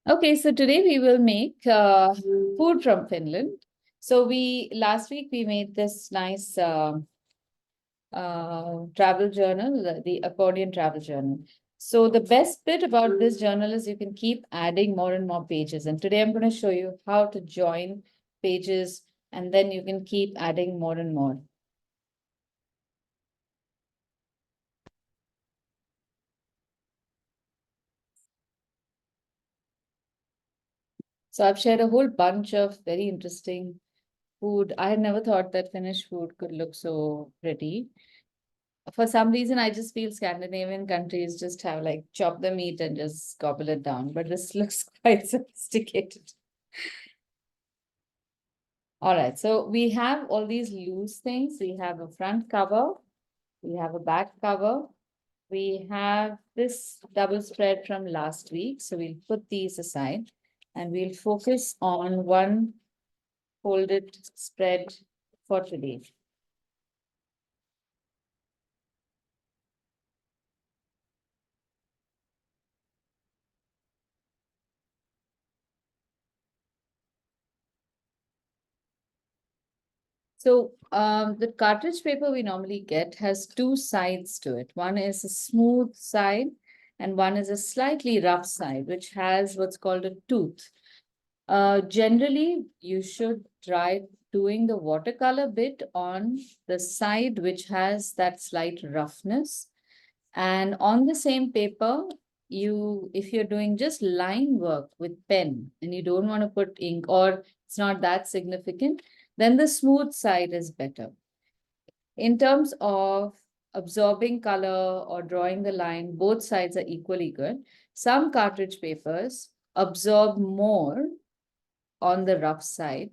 Okay, so today we will make food from Finland. So last week we made this nice travel journal, the accordion travel journal. So the best bit about this journal is you can keep adding more and more pages. And today I'm going to show you how to join pages, and then you can keep adding more and more. So I've shared a whole bunch of very interesting food. I had never thought that Finnish food could look so pretty. For some reason, I just feel Scandinavian countries just have like chop the meat and just gobble it down. But this looks quite sophisticated. All right, so we have all these loose things. We have a front cover, we have a back cover, we have this double spread from last week. So we'll put these aside and we'll focus on one folded spread for today. So the cartridge paper we normally get has two sides to it. One is a smooth side and one is a slightly rough side, which has what's called a tooth. Generally, you should try doing the watercolor bit on the side which has that slight roughness. And on the same paper, if you're doing just line work with pen and you don't want to put ink or it's not that significant, then the smooth side is better. In terms of absorbing color or drawing the line, both sides are equally good. Some cartridge papers absorb more on the rough side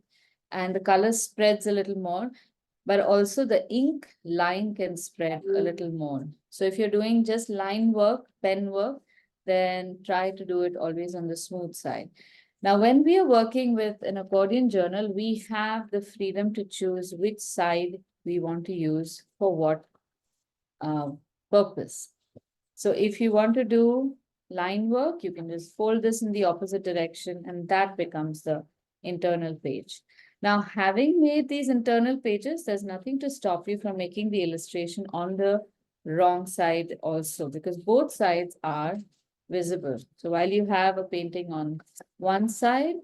and the color spreads a little more, but also the ink line can spread a little more. So if you're doing just line work, pen work, then try to do it always on the smooth side. Now, when we are working with an accordion journal, we have the freedom to choose which side we want to use for what uh, purpose. So if you want to do line work, you can just fold this in the opposite direction and that becomes the internal page. Now, having made these internal pages, there's nothing to stop you from making the illustration on the wrong side also, because both sides are visible. So while you have a painting on one side,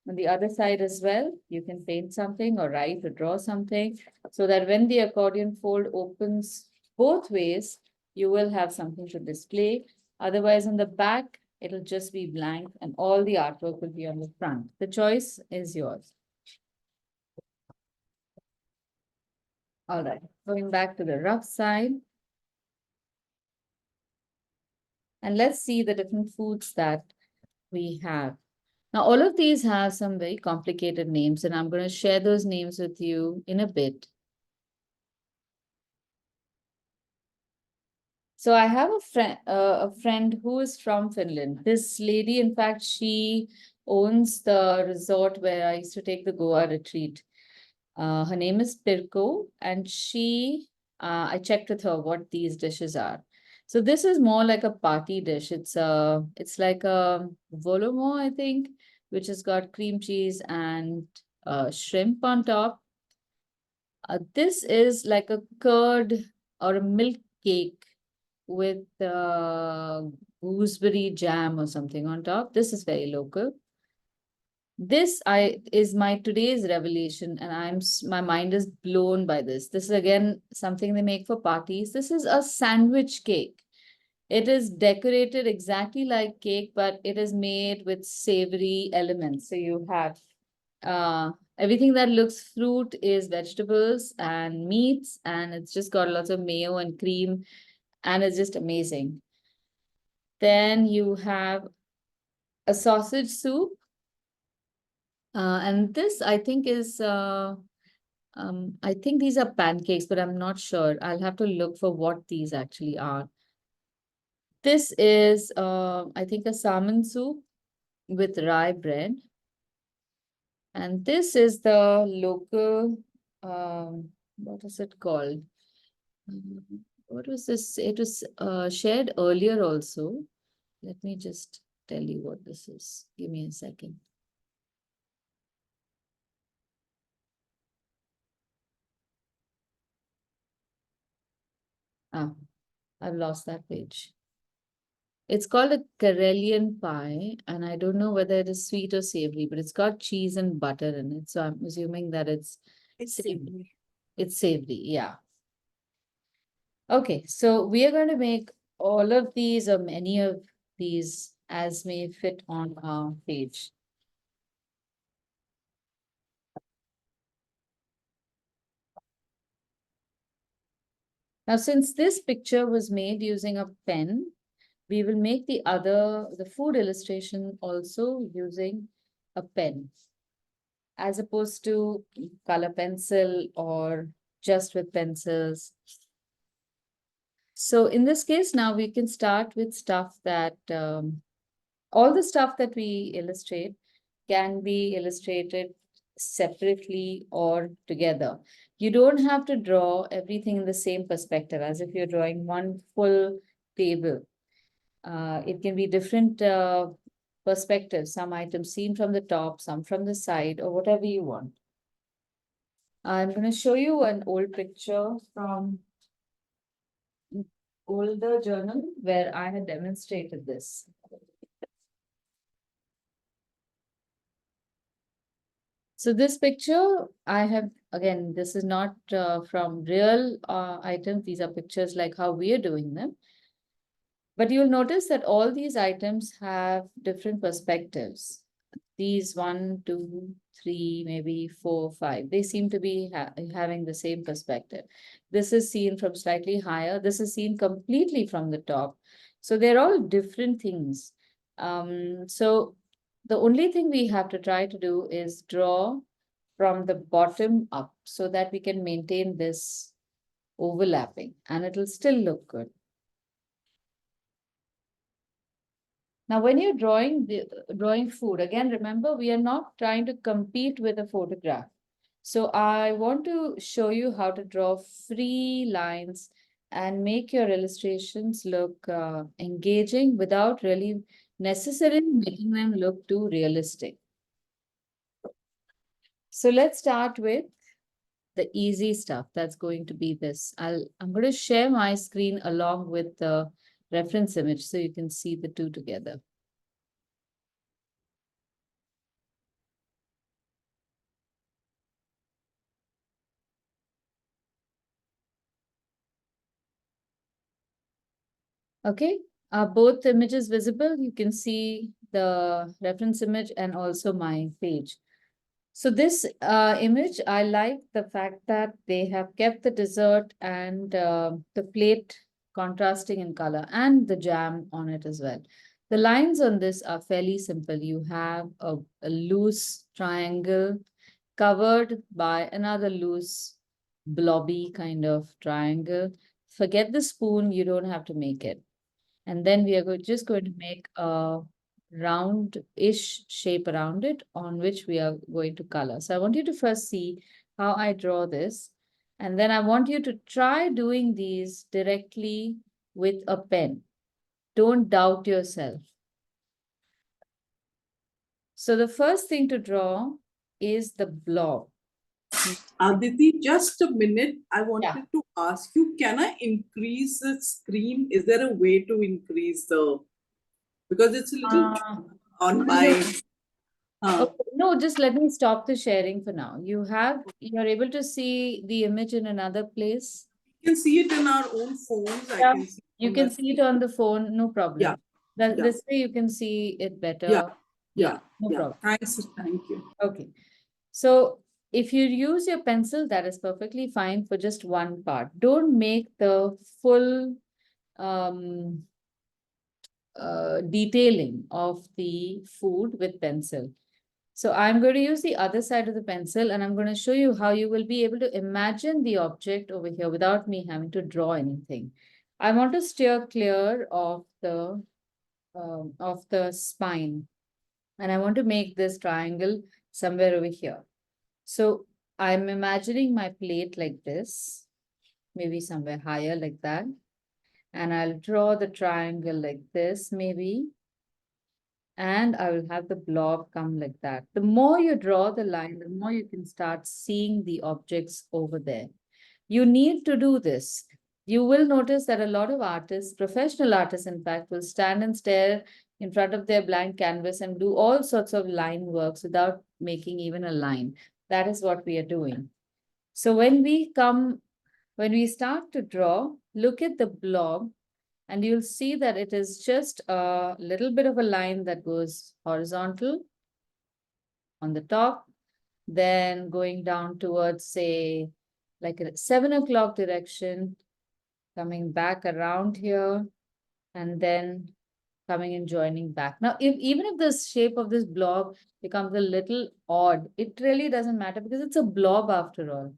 on the other side as well, you can paint something or write or draw something so that when the accordion fold opens both ways, you will have something to display. Otherwise, on the back, it'll just be blank and all the artwork will be on the front. The choice is yours. All right, going back to the rough side. And let's see the different foods that we have. Now, all of these have some very complicated names, and I'm going to share those names with you in a bit. So I have a friend who is from Finland. This lady, in fact, she owns the resort where I used to take the Goa retreat. Her name is Pirko, and I checked with her what these dishes are. So this is more like a party dish. It's like a volomo, I think, which has got cream cheese and shrimp on top. This is like a curd or a milk cake with gooseberry jam or something on top. This is very local. This is my today's revelation, and my mind is blown by this. This is again something they make for parties. This is a sandwich cake. It is decorated exactly like cake, but it is made with savory elements. So you have everything that looks fruit is vegetables and meats, and it's just got lots of mayo and cream, and it's just amazing. Then you have a sausage soup. And this, I think, I think these are pancakes, but I'm not sure. I'll have to look for what these actually are. This is, I think, a salmon soup with rye bread. And this is the local, what is it called? What was this? It was shared earlier also. Let me just tell you what this is. Give me a second. Ah, I've lost that page. It's called a Karelian pie, and I don't know whether it is sweet or savory, but it's got cheese and butter in it. So I'm assuming that it's savory. It's savory, yeah. Okay, so we are going to make all of these or many of these as may fit on our page. Now, since this picture was made using a pen, we will make the food illustration also using a pen, as opposed to color pencil or just with pencils. So in this case, now we can start with stuff that, all the stuff that we illustrate can be illustrated separately or together. You don't have to draw everything in the same perspective as if you're drawing one full table. It can be different perspectives, some items seen from the top, some from the side, or whatever you want. I'm going to show you an old picture from older journal where I had demonstrated this. So this picture I have, again, this is not from real items. These are pictures like how we are doing them. But you'll notice that all these items have different perspectives. These 1, 2, 3, maybe 4, 5, they seem to be having the same perspective. This is seen from slightly higher. This is seen completely from the top. So they're all different things. So the only thing we have to try to do is draw from the bottom up so that we can maintain this overlapping and it'll still look good. Now, when you're drawing food, again, remember, we are not trying to compete with a photograph. So I want to show you how to draw free lines and make your illustrations look engaging without really necessarily making them look too realistic. So let's start with the easy stuff. That's going to be this. I'm going to share my screen along with the reference image so you can see the two together. Okay, are both images visible? You can see the reference image and also my page. So this image, I like the fact that they have kept the dessert and the plate contrasting in color and the jam on it as well. The lines on this are fairly simple. You have a loose triangle covered by another loose blobby kind of triangle. Forget the spoon, you don't have to make it. And then we are just going to make a round-ish shape around it on which we are going to color. So I want you to first see how I draw this. And then I want you to try doing these directly with a pen. Don't doubt yourself. So the first thing to draw is the blob. Aditi, just a minute. I wanted to ask you, can I increase the screen? Is there a way to increase the, because it's a little on my. Okay, no, just let me stop the sharing for now. You're able to see the image in another place. You can see it in our own phones. I Yeah, can see you on can my see it on the phone, no problem. Yeah. Yeah. This way you can see it better. Yeah. Yeah, Yeah. no Yeah. problem. Thanks. Thank you. Okay. So if you use your pencil, that is perfectly fine for just one part. Don't make the full um, detailing of the food with pencil. So I'm going to use the other side of the pencil and I'm going to show you how you will be able to imagine the object over here without me having to draw anything. I want to steer clear of the spine and I want to make this triangle somewhere over here. So I'm imagining my plate like this, maybe somewhere higher like that. And I'll draw the triangle like this, maybe. and I will have the blob come like that. The more you draw the line, the more you can start seeing the objects over there. You need to do this. You will notice that a lot of artists, professional artists, in fact, will stand and stare in front of their blank canvas and do all sorts of line works without making even a line. That is what we are doing. So when we start to draw, look at the blob and you'll see that it is just a little bit of a line that goes horizontal on the top, then going down towards, say, like a 7 o'clock direction, coming back around here, and then coming and joining back. Now, even if the shape of this blob becomes a little odd, it really doesn't matter because it's a blob after all.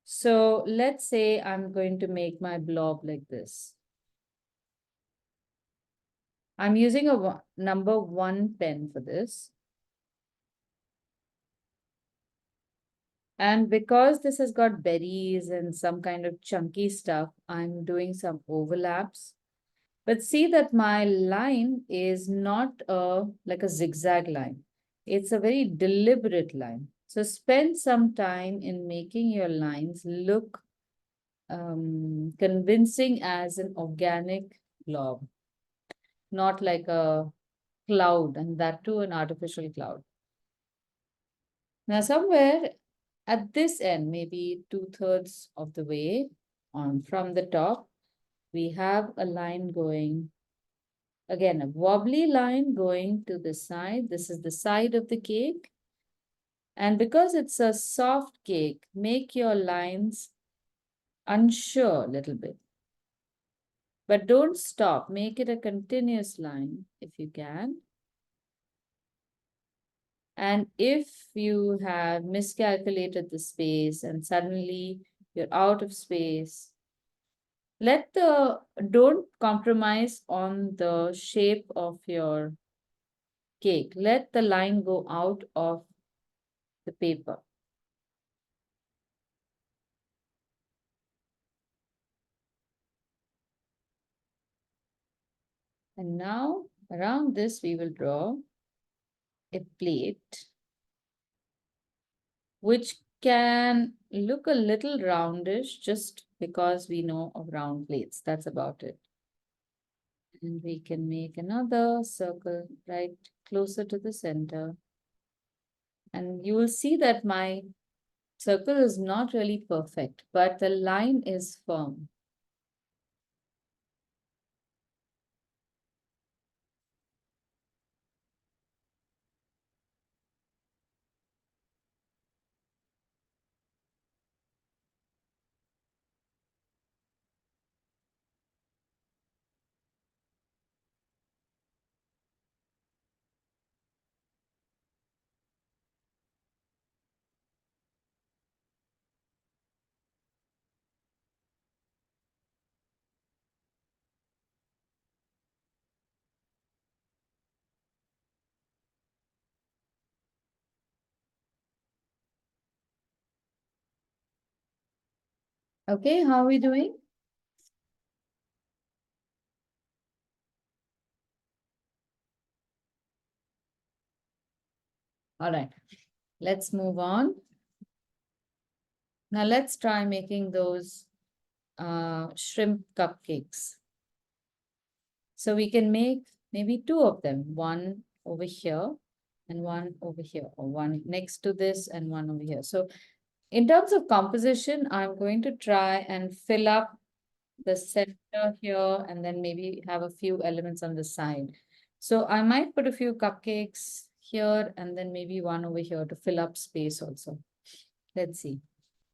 So let's say I'm going to make my blob like this. I'm using a number 1 pen for this. And because this has got berries and some kind of chunky stuff, I'm doing some overlaps. But see that my line is not like a zigzag line. It's a very deliberate line. So spend some time in making your lines look convincing as an organic blob, not like a cloud, and that too an artificial cloud. Now, somewhere at this end, maybe 2/3 of the way on from the top, we have a line going, again, a wobbly line going to the side. This is the side of the cake. And because it's a soft cake, make your lines unsure a little bit. But don't stop. Make it a continuous line if you can. And if you have miscalculated the space and suddenly you're out of space, don't compromise on the shape of your cake. Let the line go out of the paper. And now around this, we will draw a plate, which can look a little roundish just because we know of round plates. That's about it. And we can make another circle right closer to the center. And you will see that my circle is not really perfect, but the line is firm. Okay, how are we doing? All right, let's move on. Now let's try making those shrimp cupcakes. So we can make maybe 2 of them, one over here and one over here, or one next to this and one over here. So in terms of composition, I'm going to try and fill up the center here and then maybe have a few elements on the side. So I might put a few cupcakes here and then maybe one over here to fill up space also. Let's see.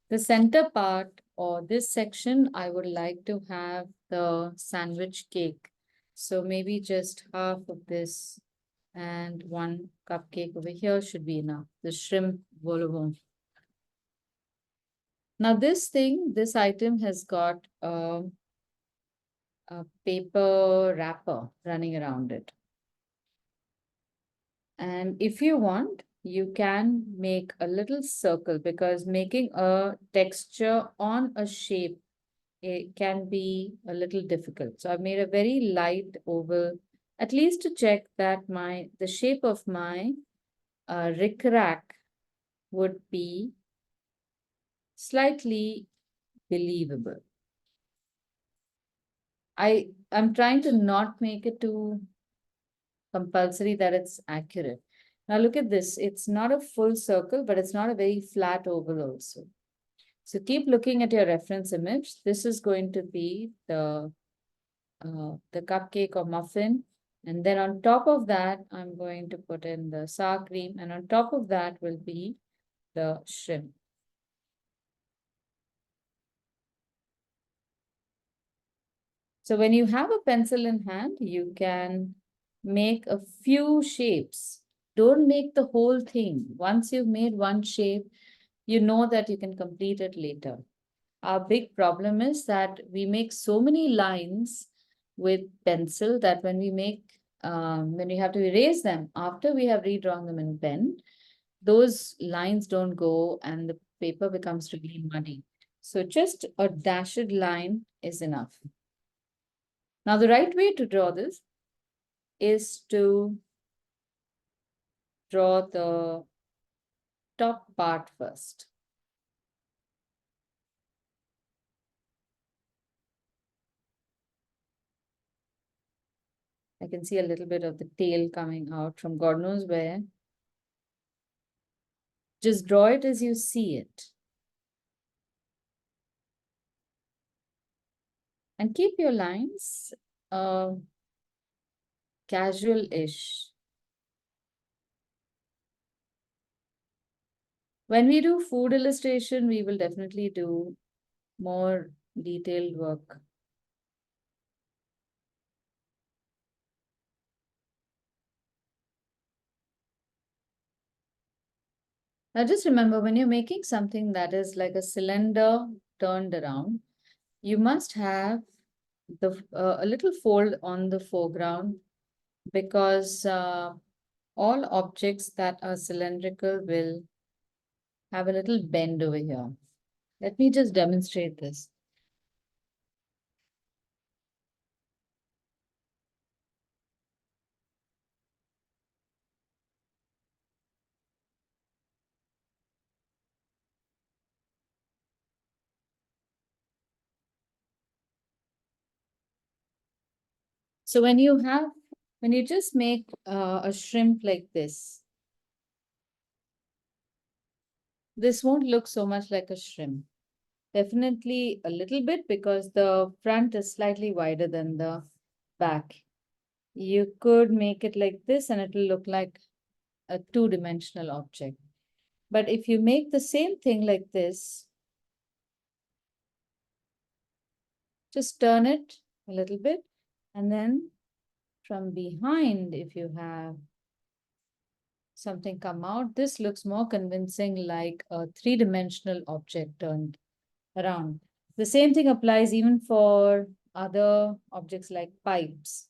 The center part or this section, I would like to have the sandwich cake. So maybe just half of this and one cupcake over here should be enough. The shrimp vol au vent. Now this item has got a paper wrapper running around it. And if you want, you can make a little circle because making a texture on a shape, it can be a little difficult. So I've made a very light oval at least to check that the shape of my rickrack would be slightly believable. I'm trying to not make it too compulsory that it's accurate. Now look at this. It's not a full circle, but it's not a very flat oval also. So keep looking at your reference image. This is going to be the cupcake or muffin. And then on top of that, I'm going to put in the sour cream. And on top of that will be the shrimp. So when you have a pencil in hand, you can make a few shapes. Don't make the whole thing. Once you've made one shape, you know that you can complete it later. Our big problem is that we make so many lines with pencil that when we have to erase them after we have redrawn them in pen, those lines don't go and the paper becomes really muddy. So just a dashed line is enough. Now, the right way to draw this is to draw the top part first. I can see a little bit of the tail coming out from God knows where. Just draw it as you see it. And keep your lines casual-ish. When we do food illustration, we will definitely do more detailed work. Now just remember, when you're making something that is like a cylinder turned around, you must have a little fold on the foreground because all objects that are cylindrical will have a little bend over here. Let me just demonstrate this. So when you just make a shrimp like this won't look so much like a shrimp. Definitely a little bit because the front is slightly wider than the back. You could make it like this and it will look like a two-dimensional object. But if you make the same thing like this, just turn it a little bit and then from behind, if you have something come out, this looks more convincing like a three-dimensional object turned around. The same thing applies even for other objects like pipes.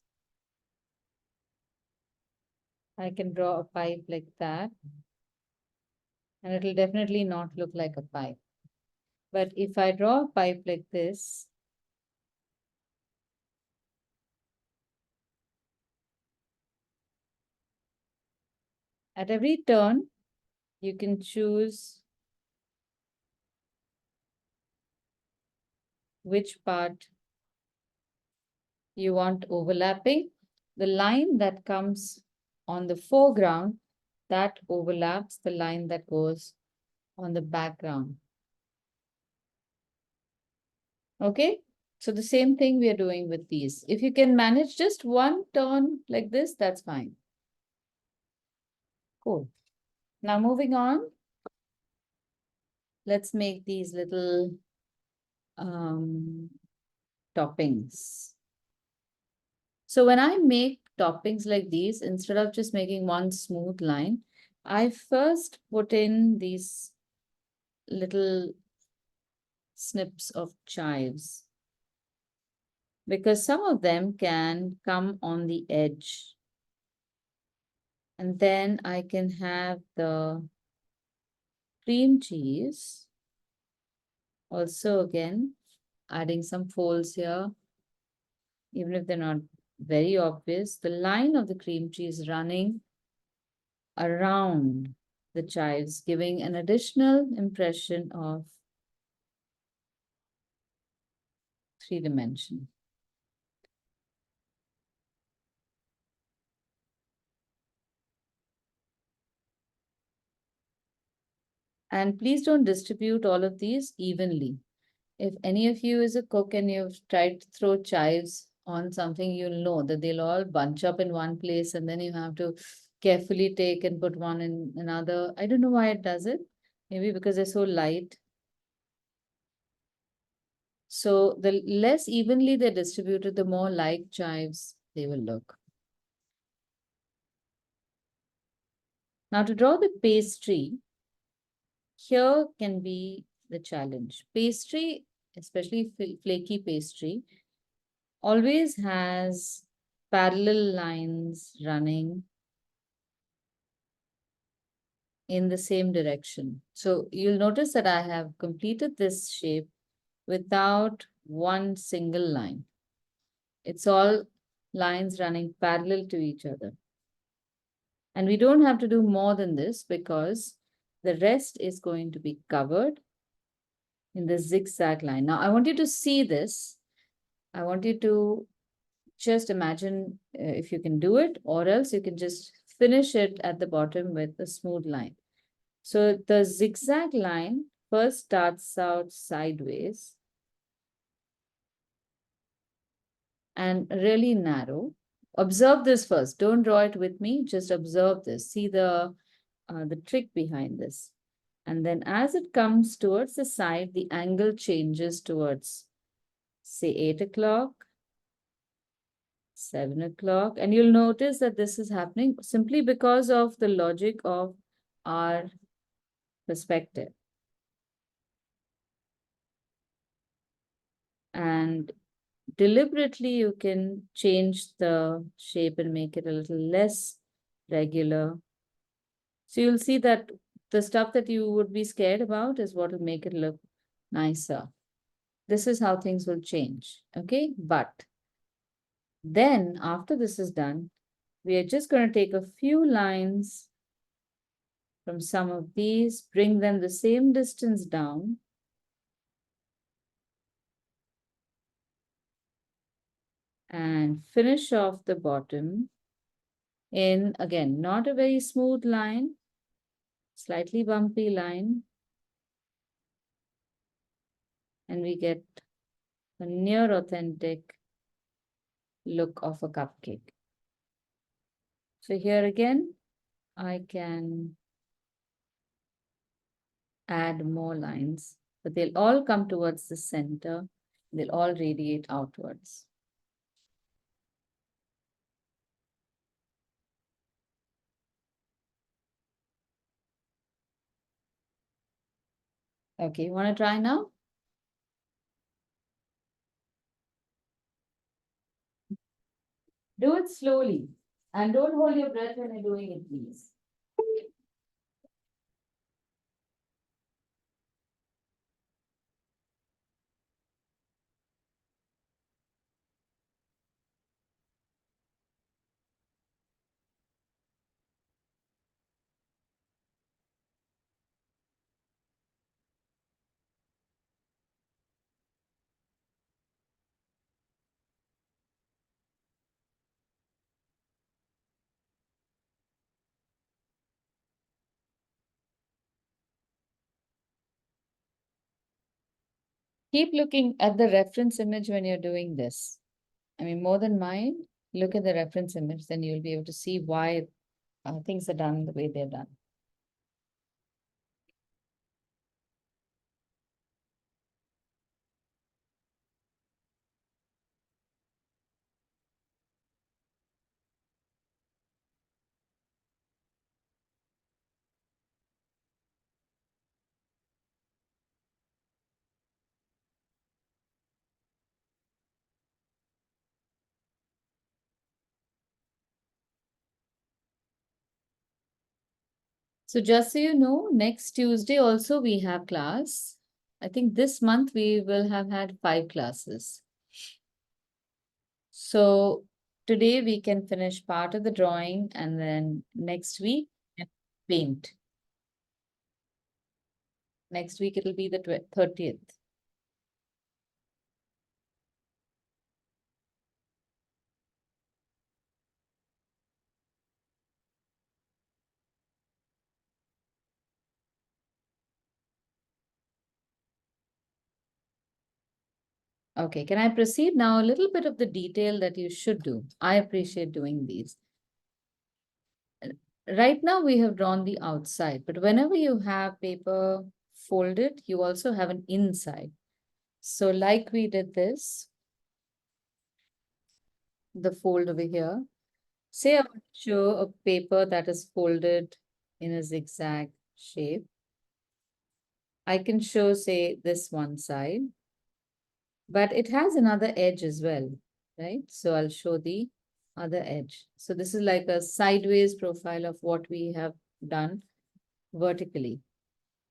I can draw a pipe like that, and it will definitely not look like a pipe. But if I draw a pipe like this, at every turn, you can choose which part you want overlapping. The line that comes on the foreground, that overlaps the line that goes on the background. Okay, so the same thing we are doing with these. If you can manage just one turn like this, that's fine. Cool. Now moving on, let's make these little toppings. So when I make toppings like these, instead of just making one smooth line, I first put in these little snips of chives because some of them can come on the edge. And then I can have the cream cheese. Also, again, adding some folds here, even if they're not very obvious. The line of the cream tree is running around the chives, giving an additional impression of 3 dimension. And please don't distribute all of these evenly. If any of you is a cook and you've tried to throw chives on something, you'll know that they'll all bunch up in one place and then you have to carefully take and put one in another. I don't know why it does it. Maybe because they're so light. So the less evenly they're distributed, the more like chives they will look. Now to draw the pastry, here can be the challenge. Pastry, especially flaky pastry, always has parallel lines running in the same direction. So you'll notice that I have completed this shape without one single line. It's all lines running parallel to each other. And we don't have to do more than this because the rest is going to be covered in the zigzag line. Now, I want you to see this. I want you to just imagine if you can do it, or else you can just finish it at the bottom with a smooth line. So the zigzag line first starts out sideways and really narrow. Observe this first. Don't draw it with me. Just observe this. See the trick behind this. And then as it comes towards the side, the angle changes towards, say, 8 o'clock, 7 o'clock. And you'll notice that this is happening simply because of the logic of our perspective. And deliberately, you can change the shape and make it a little less regular. So you'll see that the stuff that you would be scared about is what will make it look nicer. This is how things will change, okay? But then after this is done, we are just going to take a few lines from some of these, bring them the same distance down, and finish off the bottom in, again, not a very smooth line, slightly bumpy line, and we get a near authentic look of a cupcake. So here again, I can add more lines, but they'll all come towards the center. They'll all radiate outwards. Okay, you want to try now? Do it slowly and don't hold your breath when you're doing it, please. Keep looking at the reference image when you're doing this. I mean, more than mine, look at the reference image, then you'll be able to see why things are done the way they're done. So just so you know, next Tuesday also we have class. I think this month we will have had 5 classes. So today we can finish part of the drawing and then next week paint. Next week it'll be the 30th. Okay, can I proceed now? A little bit of the detail that you should do. I appreciate doing these. Right now we have drawn the outside, but whenever you have paper folded, you also have an inside. So like we did this, the fold over here. Say I want to show a paper that is folded in a zigzag shape. I can show, say, this one side, but it has another edge as well, right? So I'll show the other edge. So this is like a sideways profile of what we have done vertically.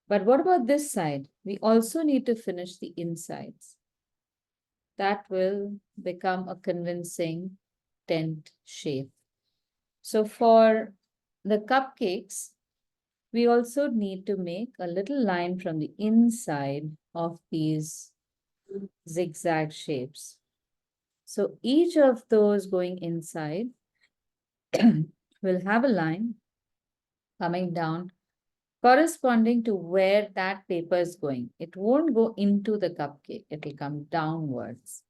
But what about this side? We also need to finish the insides. That will become a convincing tent shape. So for the cupcakes, we also need to make a little line from the inside of these zigzag shapes. So each of those going inside will have a line coming down corresponding to where that paper is going. It won't go into the cupcake. It will come downwards.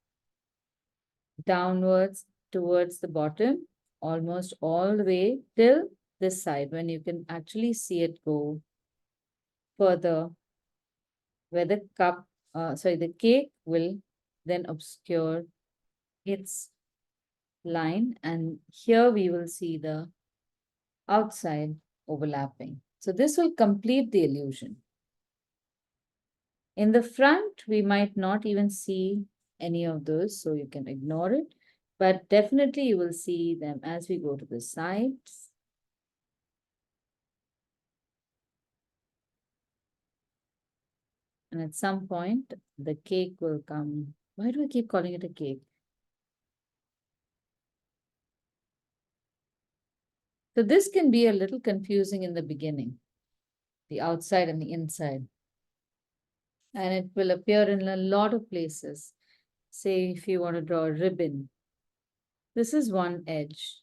Downwards towards the bottom, almost all the way till this side, when you can actually see it go further, where the the cake will then obscure its line, and here we will see the outside overlapping. So this will complete the illusion. In the front, we might not even see any of those, so you can ignore it. But definitely you will see them as we go to the sides. And at some point, the cake will come. Why do I keep calling it a cake? So this can be a little confusing in the beginning, the outside and the inside. And it will appear in a lot of places. Say if you want to draw a ribbon, this is one edge.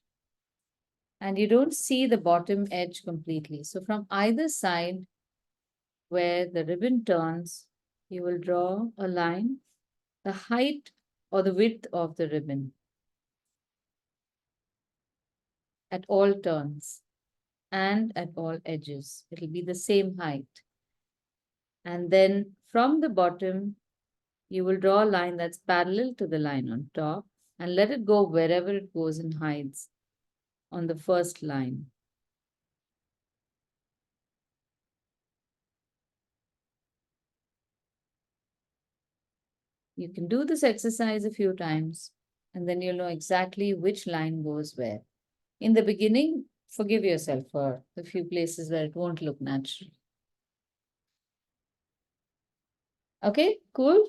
And you don't see the bottom edge completely. So from either side, where the ribbon turns, you will draw a line, the height or the width of the ribbon at all turns and at all edges. It will be the same height. And then from the bottom, you will draw a line that's parallel to the line on top and let it go wherever it goes and hides on the first line. You can do this exercise a few times and then you'll know exactly which line goes where. In the beginning, forgive yourself for the few places where it won't look natural. Okay, cool.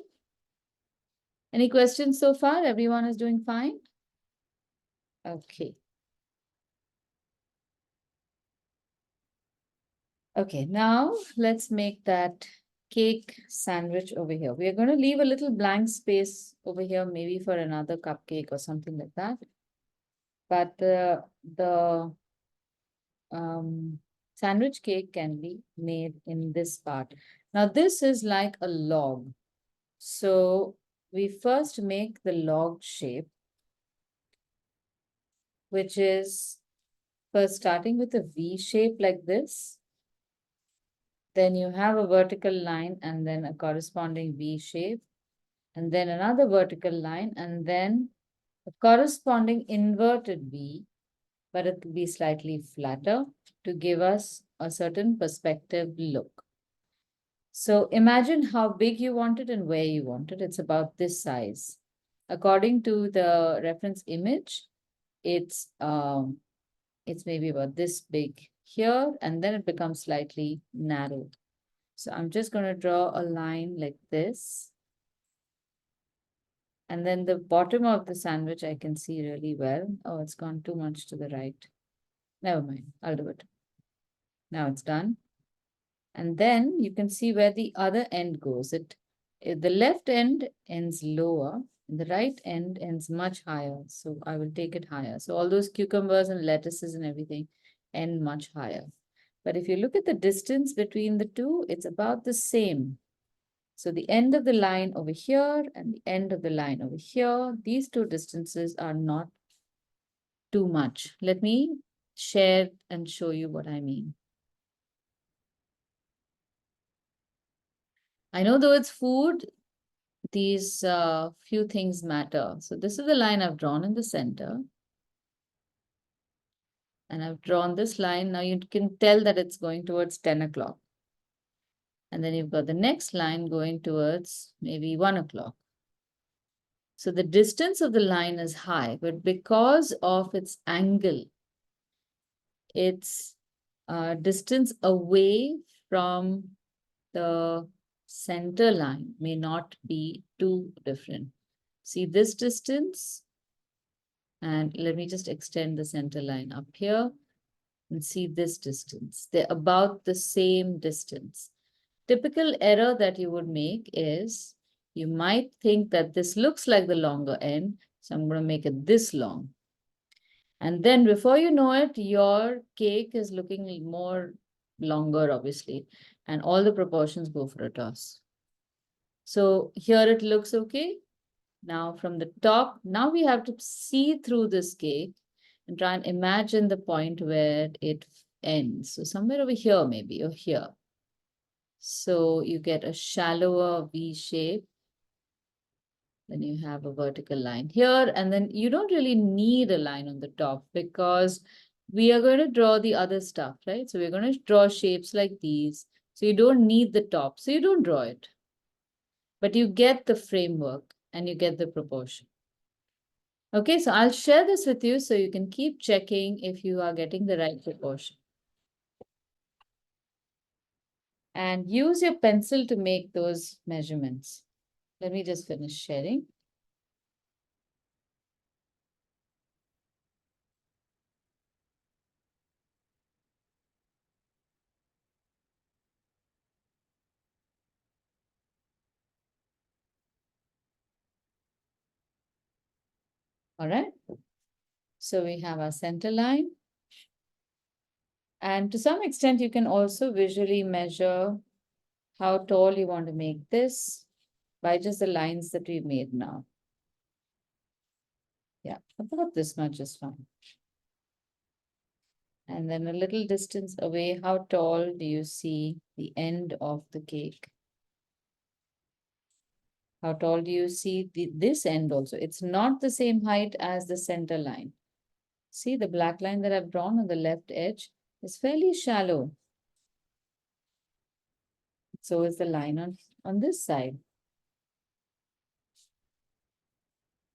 Any questions so far? Everyone is doing fine? Okay. Okay, now let's make that cake sandwich over here. We are going to leave a little blank space over here, maybe for another cupcake or something like that. But the sandwich cake can be made in this part. Now this is like a log. So we first make the log shape, which is first starting with a V shape like this. Then you have a vertical line and then a corresponding V shape, and then another vertical line, and then a corresponding inverted V, but it will be slightly flatter to give us a certain perspective look. So imagine how big you want it and where you want it. It's about this size. According to the reference image, it's maybe about this big here, and then it becomes slightly narrow. So I'm just going to draw a line like this. And then the bottom of the sandwich I can see really well. Oh, it's gone too much to the right. Never mind, I'll do it. Now it's done. And then you can see where the other end goes. The left end ends lower, and the right end ends much higher. So I will take it higher. So all those cucumbers and lettuces and everything end much higher. But if you look at the distance between the two, it's about the same. So the end of the line over here and the end of the line over here, these two distances are not too much. Let me share and show you what I mean. I know though it's food, these few things matter. So this is the line I've drawn in the center. And I've drawn this line. Now you can tell that it's going towards 10 o'clock. And then you've got the next line going towards maybe 1 o'clock. So the distance of the line is high, but because of its angle, its distance away from the center line may not be too different. See this distance? And let me just extend the center line up here and see this distance. They're about the same distance. Typical error that you would make is you might think that this looks like the longer end, so I'm going to make it this long. And then before you know it, your cake is looking more longer, obviously, and all the proportions go for a toss. So here it looks okay. Now from the top, now we have to see through this cake and try and imagine the point where it ends. So somewhere over here, maybe, or here. So you get a shallower V shape. Then you have a vertical line here, and then you don't really need a line on the top because we are going to draw the other stuff, right? So we're going to draw shapes like these. So you don't need the top, so you don't draw it. But you get the framework and you get the proportion. Okay, so I'll share this with you so you can keep checking if you are getting the right proportion. And use your pencil to make those measurements. Let me just finish sharing. All right. So we have our center line. And to some extent, you can also visually measure how tall you want to make this by just the lines that we made now. Yeah, about this much is fine. And then a little distance away, how tall do you see the end of the cake? How tall do you see this end also? It's not the same height as the center line. See the black line that I've drawn on the left edge is fairly shallow. So is the line on this side.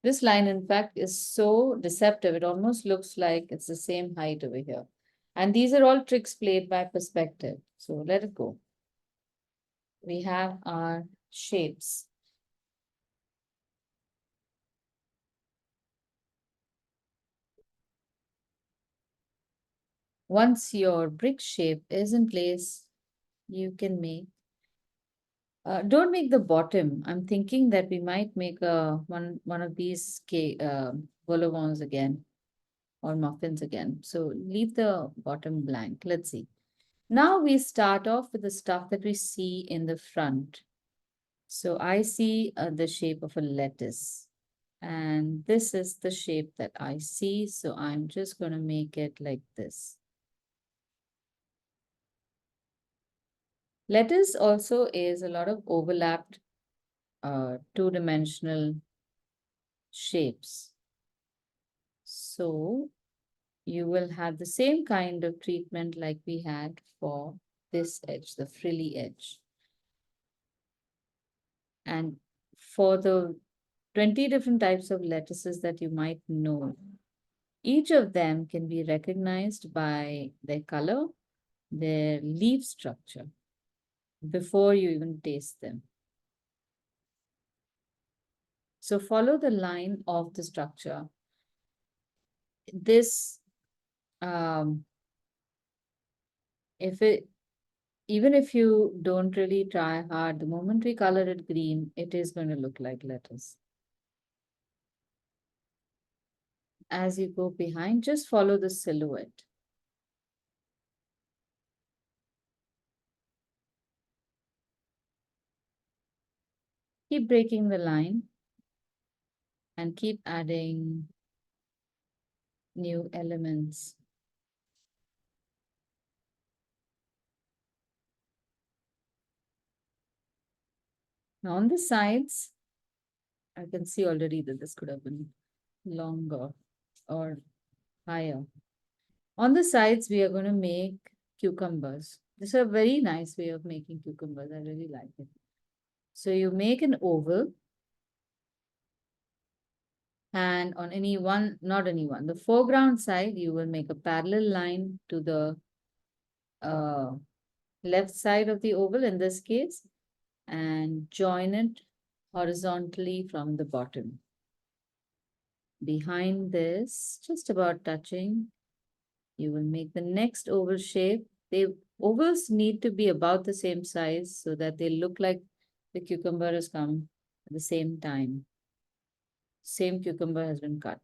This line, in fact, is so deceptive. It almost looks like it's the same height over here. And these are all tricks played by perspective. So let it go. We have our shapes. Once your brick shape is in place, you can make don't make the bottom. I'm thinking that we might make one of these cake vol au vents again or muffins again. So leave the bottom blank. Let's see. Now we start off with the stuff that we see in the front. So I see the shape of a lettuce. And this is the shape that I see. So I'm just going to make it like this. Lettuce also is a lot of overlapped two-dimensional shapes. So you will have the same kind of treatment like we had for this edge, the frilly edge. And for the 20 different types of lettuces that you might know, each of them can be recognized by their color, their leaf structure, before you even taste them. So follow the line of the structure. This, if it, even if you don't really try hard, the moment we color it green, it is going to look like letters. As you go behind, just follow the silhouette. Keep breaking the line and keep adding new elements. Now on the sides, I can see already that this could have been longer or higher. On the sides, we are going to make cucumbers. This is a very nice way of making cucumbers. I really like it. So you make an oval, and on any one, not any one, the foreground side, you will make a parallel line to the uh, left side of the oval in this case, and join it horizontally from the bottom. Behind this, just about touching, you will make the next oval shape. The ovals need to be about the same size so that they look like the cucumber has come at the same time. Same cucumber has been cut.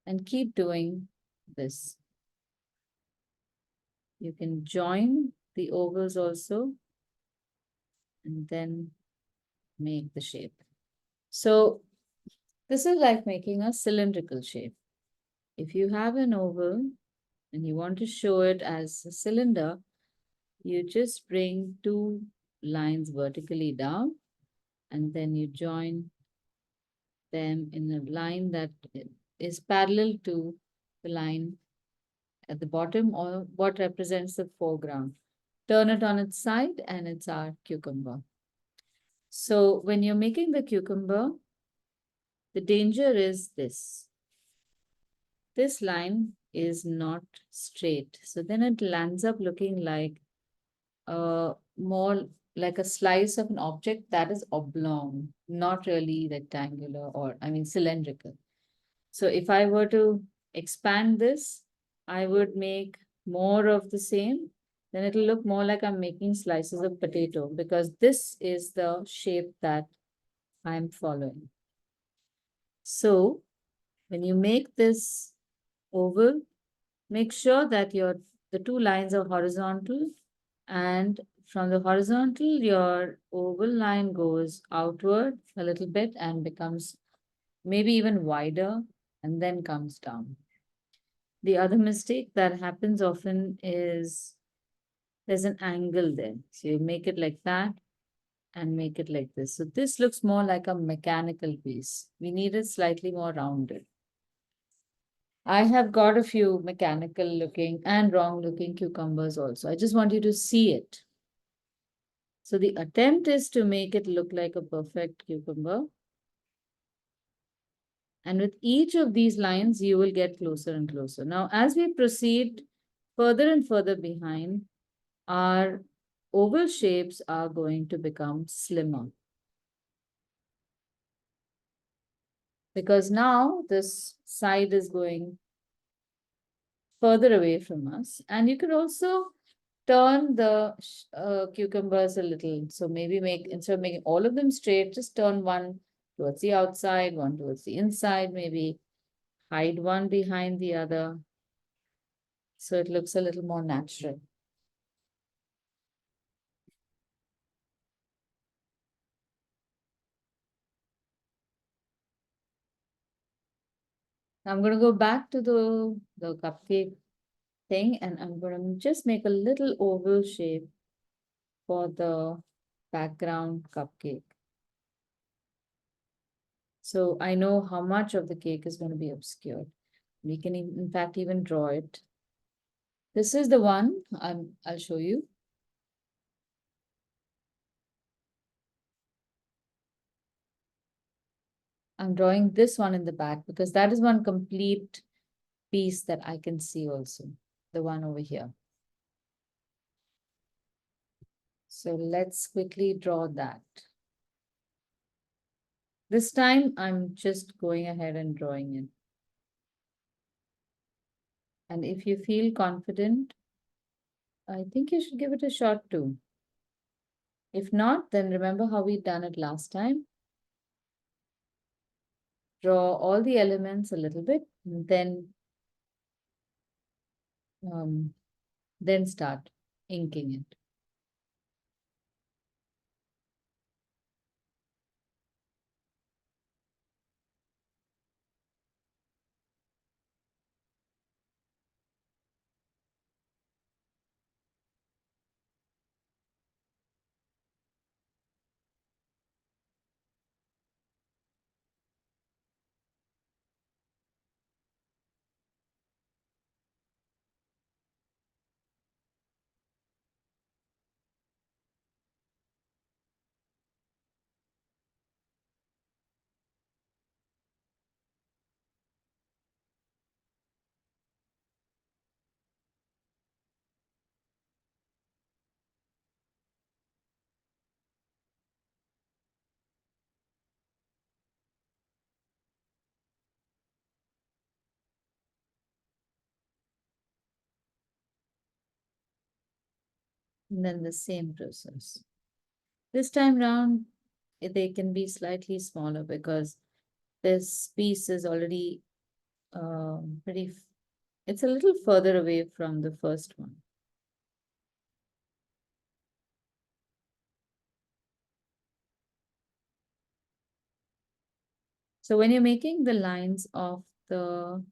And keep doing this. You can join the ovals also and then make the shape. So this is like making a cylindrical shape. If you have an oval and you want to show it as a cylinder, you just bring two lines vertically down and then you join them in a line that is parallel to the line at the bottom or what represents the foreground. Turn it on its side and it's our cucumber. So when you're making the cucumber, the danger is this. This line is not straight. So then it lands up looking like more like a slice of an object that is oblong, not really rectangular or, I mean, cylindrical. So if I were to expand this, I would make more of the same. Then it'll look more like I'm making slices of potato because this is the shape that I'm following. So when you make this oval, make sure that the two lines are horizontal, and from the horizontal, your oval line goes outward a little bit and becomes maybe even wider and then comes down. The other mistake that happens often is there's an angle there. So you make it like that and make it like this. So this looks more like a mechanical piece. We need it slightly more rounded. I have got a few mechanical looking and wrong looking cucumbers also. I just want you to see it. So the attempt is to make it look like a perfect cucumber. And with each of these lines, you will get closer and closer. Now, as we proceed further and further behind, our oval shapes are going to become slimmer. Because now this side is going further away from us. And you can also turn the cucumbers a little. So maybe instead of making all of them straight, just turn one towards the outside, one towards the inside, maybe hide one behind the other. So it looks a little more natural. I'm going to go back to the cupcake thing and I'm going to just make a little oval shape for the background cupcake. So I know how much of the cake is going to be obscured. We can, in fact, even draw it. This is the one I'll show you. I'm drawing this one in the back because that is one complete piece that I can see also, the one over here. So let's quickly draw that. This time I'm just going ahead and drawing it. And if you feel confident, I think you should give it a shot too. If not, then remember how we done it last time. Draw all the elements a little bit, um, then start inking it. And then the same process. This time round, they can be slightly smaller because this piece is already it's a little further away from the first one. So when you're making the lines of the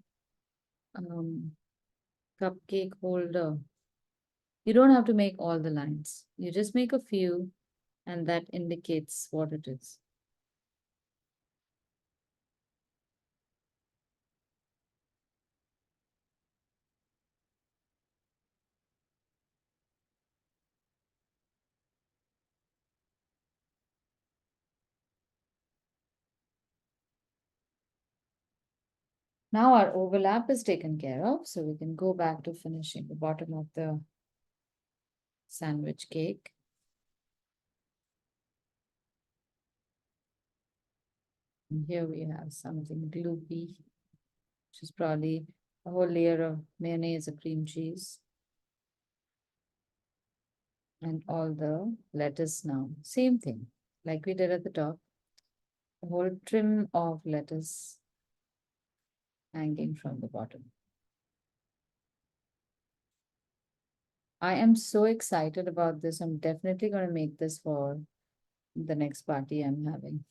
cupcake holder, you don't have to make all the lines. You just make a few, and that indicates what it is. Now our overlap is taken care of, so we can go back to finishing the bottom of the sandwich cake. And here we have something gloopy, which is probably a whole layer of mayonnaise or cream cheese. And all the lettuce now. Same thing, like we did at the top. A whole trim of lettuce hanging from the bottom. I am so excited about this. I'm definitely going to make this for the next party I'm having.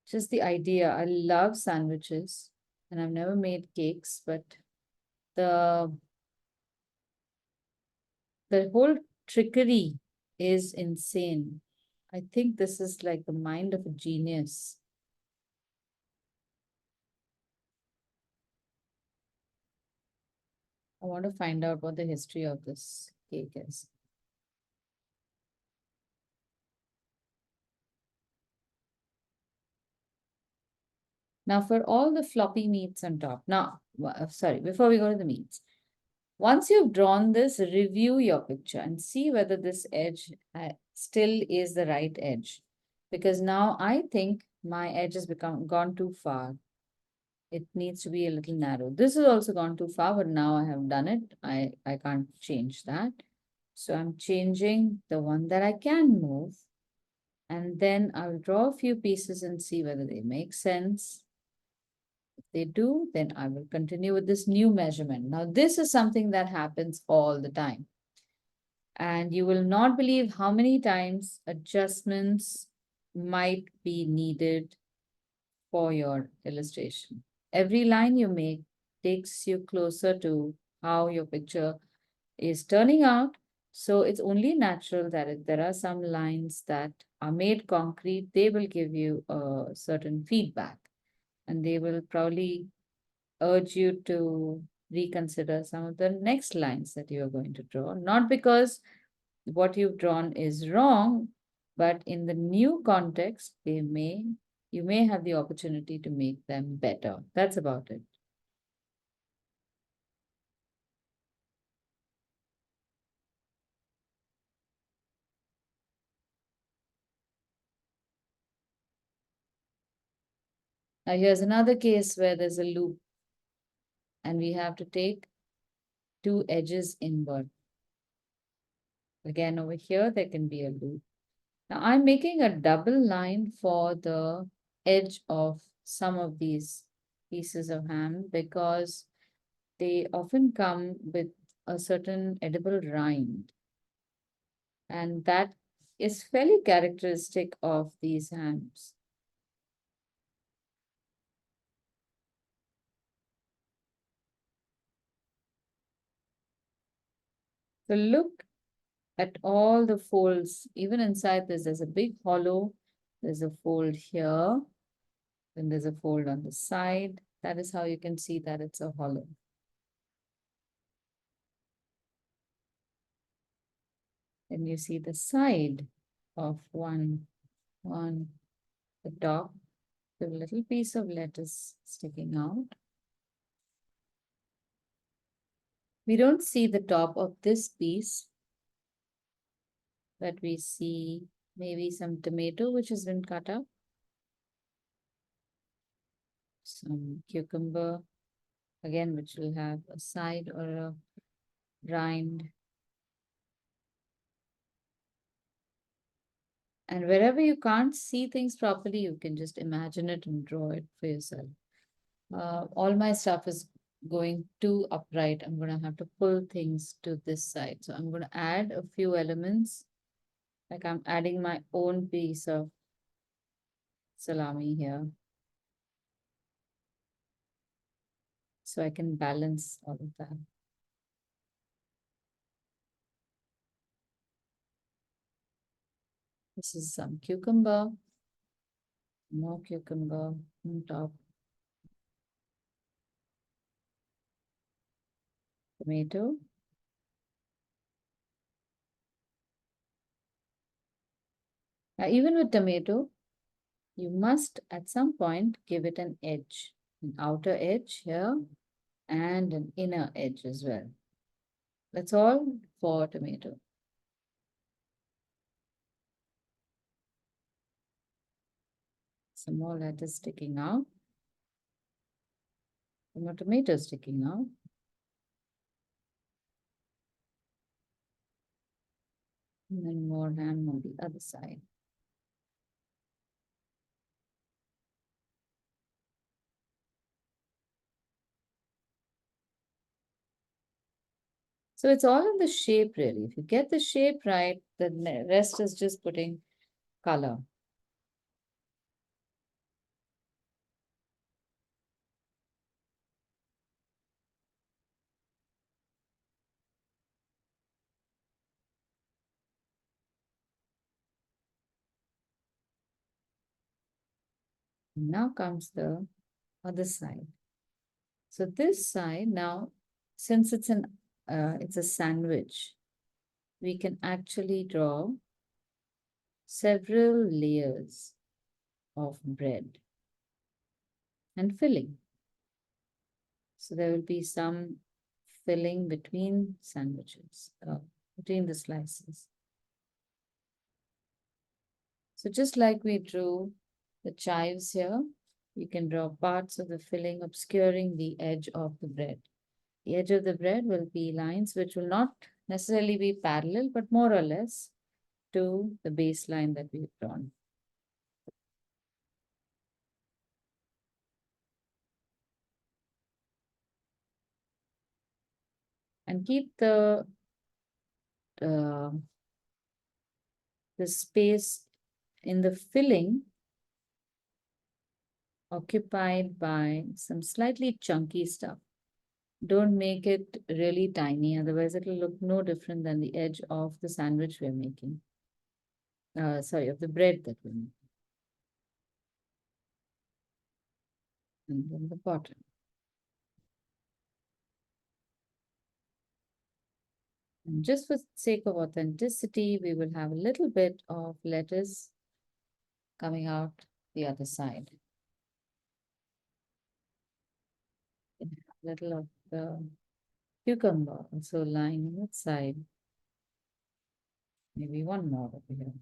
Just the idea. I love sandwiches and I've never made cakes, but the whole trickery is insane. I think this is like the mind of a genius. I want to find out what the history of this cake is. Now for all the floppy meats on top. Now, sorry, before we go to the meats. Once you've drawn this, review your picture and see whether this edge still is the right edge. Because now I think my edge has gone too far. It needs to be a little narrow. This has also gone too far, but now I have done it. I can't change that. So I'm changing the one that I can move. And then I'll draw a few pieces and see whether they make sense. If they do, then I will continue with this new measurement. Now, this is something that happens all the time. And you will not believe how many times adjustments might be needed for your illustration. Every line you make takes you closer to how your picture is turning out. So it's only natural that if there are some lines that are made concrete, they will give you a certain feedback and they will probably urge you to reconsider some of the next lines that you are going to draw. Not because what you've drawn is wrong, but in the new context, you may have the opportunity to make them better. That's about it. Now here's another case where there's a loop and we have to take two edges inward. Again, over here, there can be a loop. Now I'm making a double line for the edge of some of these pieces of ham because they often come with a certain edible rind. And that is fairly characteristic of these hams. So look at all the folds, even inside this, there's a big hollow, there's a fold here, then there's a fold on the side. That is how you can see that it's a hollow. Then you see the side of one, the top, the little piece of lettuce sticking out. We don't see the top of this piece, but we see maybe some tomato which has been cut up, some cucumber, again, which will have a side or a rind. And wherever you can't see things properly, you can just imagine it and draw it for yourself. All my stuff is going too upright. I'm going to have to pull things to this side. So I'm going to add a few elements, like I'm adding my own piece of salami here. So I can balance all of that. This is some cucumber, more cucumber on top. Tomato. Now, even with tomato, you must at some point give it an edge, an outer edge here and an inner edge as well. That's all for tomato. Some more lettuce sticking out. Some more tomatoes sticking out. And then more ham on the other side. So it's all in the shape really. If you get the shape right, the rest is just putting color. Now comes the other side. So this side now, since it's a sandwich, we can actually draw several layers of bread and filling. So there will be some filling between sandwiches, between the slices. So just like we drew the chives here, you can draw parts of the filling obscuring the edge of the bread. The edge of the bread will be lines which will not necessarily be parallel, but more or less to the baseline that we've drawn. And keep the space in the filling occupied by some slightly chunky stuff. Don't make it really tiny, otherwise it will look no different than the edge of the sandwich we're making. Sorry, of the bread that we're making. And then the bottom. And just for sake of authenticity, we will have a little bit of lettuce coming out the other side. A little of the cucumber also lying on that side. Maybe one more over here. .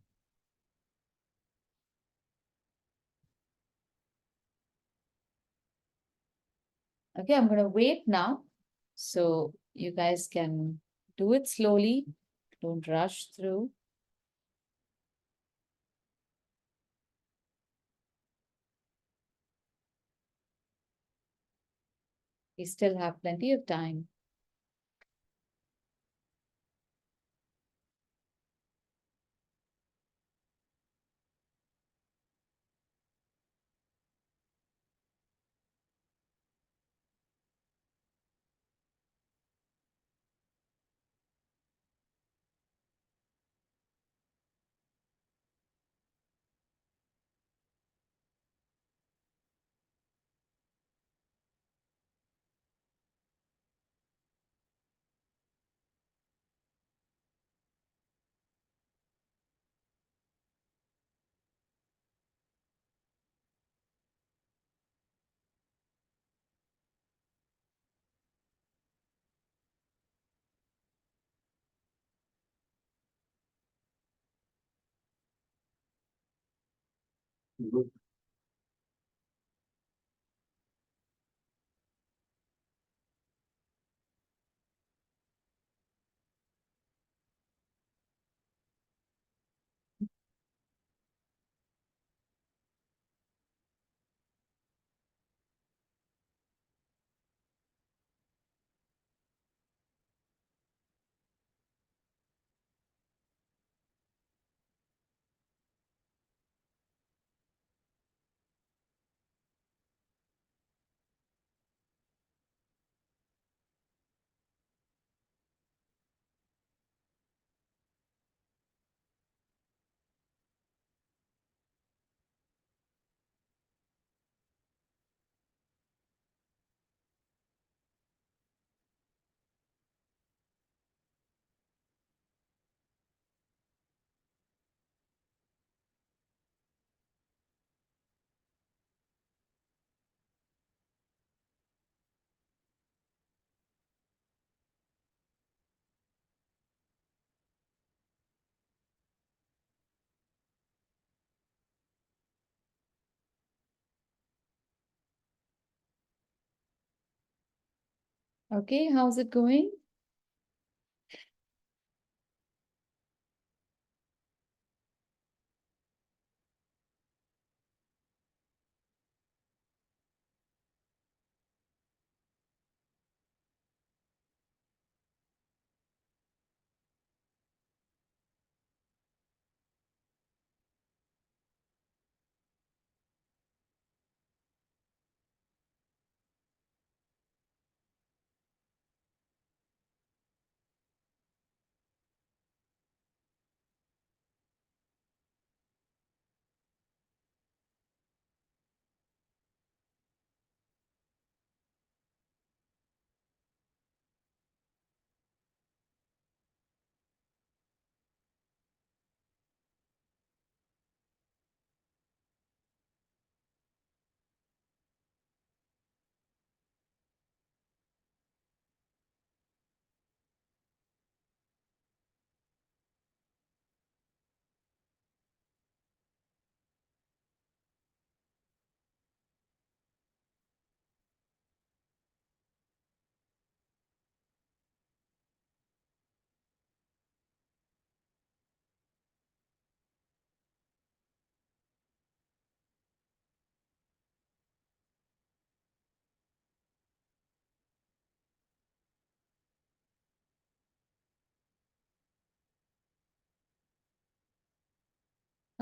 Okay, I'm going to wait now. So you guys can do it slowly. Don't rush through. We still have plenty of time. Okay, how's it going?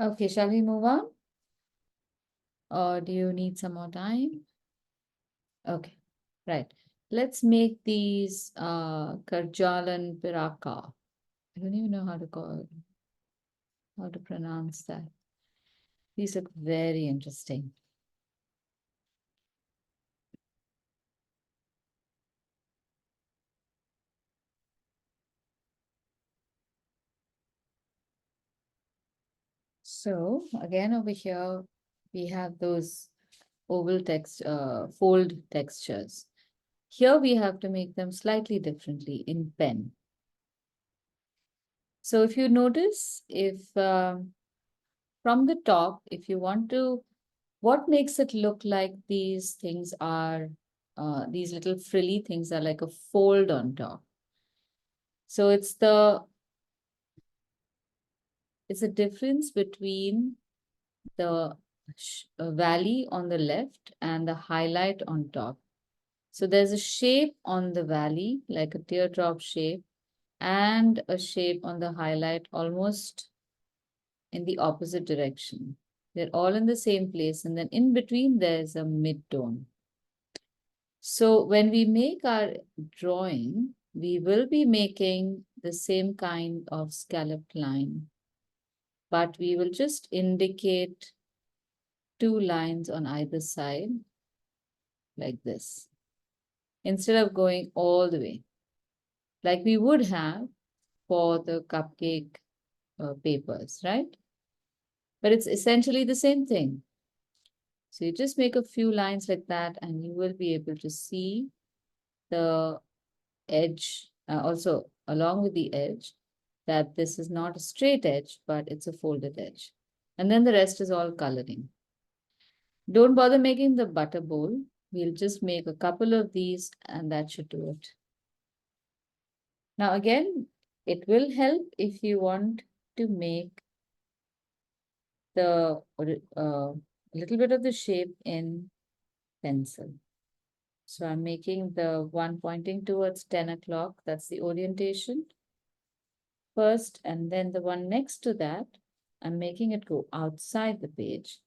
Okay, shall we move on? Or do you need some more time? Okay, right. Let's make these Karjalan Piraka. I don't even know how to pronounce that. These look very interesting. So again, over here, we have those oval fold textures. Here we have to make them slightly differently in pen. So if you notice, if from the top, if you want to, what makes it look like these things are these little frilly things are like a fold on top. So it's a difference between the valley on the left and the highlight on top. So there's a shape on the valley, like a teardrop shape, and a shape on the highlight almost in the opposite direction. They're all in the same place, and then in between there's a mid-tone. So when we make our drawing, we will be making the same kind of scalloped line, but we will just indicate two lines on either side like this, instead of going all the way, like we would have for the cupcake papers, right? But it's essentially the same thing. So you just make a few lines like that and you will be able to see the edge, also along with the edge, that this is not a straight edge, but it's a folded edge. And then the rest is all coloring. Don't bother making the butter bowl. We'll just make a couple of these and that should do it. Now again, it will help if you want to make the little bit of the shape in pencil. So I'm making the one pointing towards 10 o'clock. That's the orientation first. And then the one next to that, I'm making it go outside the page.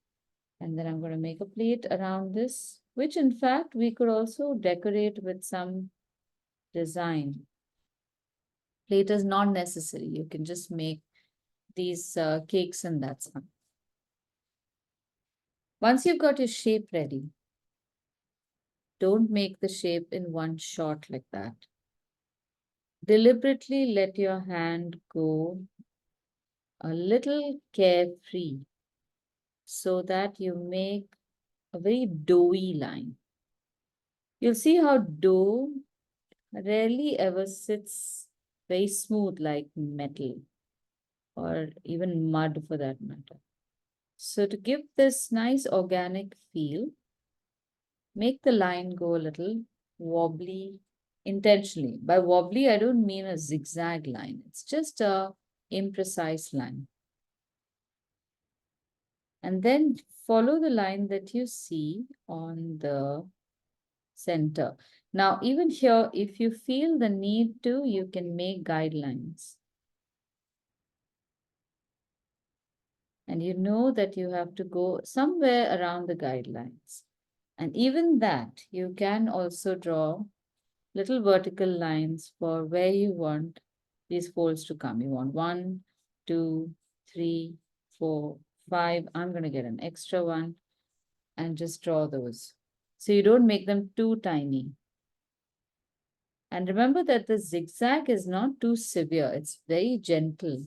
And then I'm going to make a plate around this, which in fact we could also decorate with some design. Plate is not necessary. You can just make these cakes and that's fine. Once you've got your shape ready, don't make the shape in one shot like that. Deliberately let your hand go a little carefree so that you make a very doughy line. You'll see how dough rarely ever sits very smooth like metal or even mud for that matter. So to give this nice organic feel, make the line go a little wobbly intentionally. By wobbly, I don't mean a zigzag line. It's just a imprecise line. And then follow the line that you see on the center. Now, even here, if you feel the need to, you can make guidelines. And you know that you have to go somewhere around the guidelines. And even that, you can also draw little vertical lines for where you want these folds to come. You want 1, 2, 3, 4, 5. I'm going to get an extra one and just draw those. So you don't make them too tiny. And remember that the zigzag is not too severe. It's very gentle.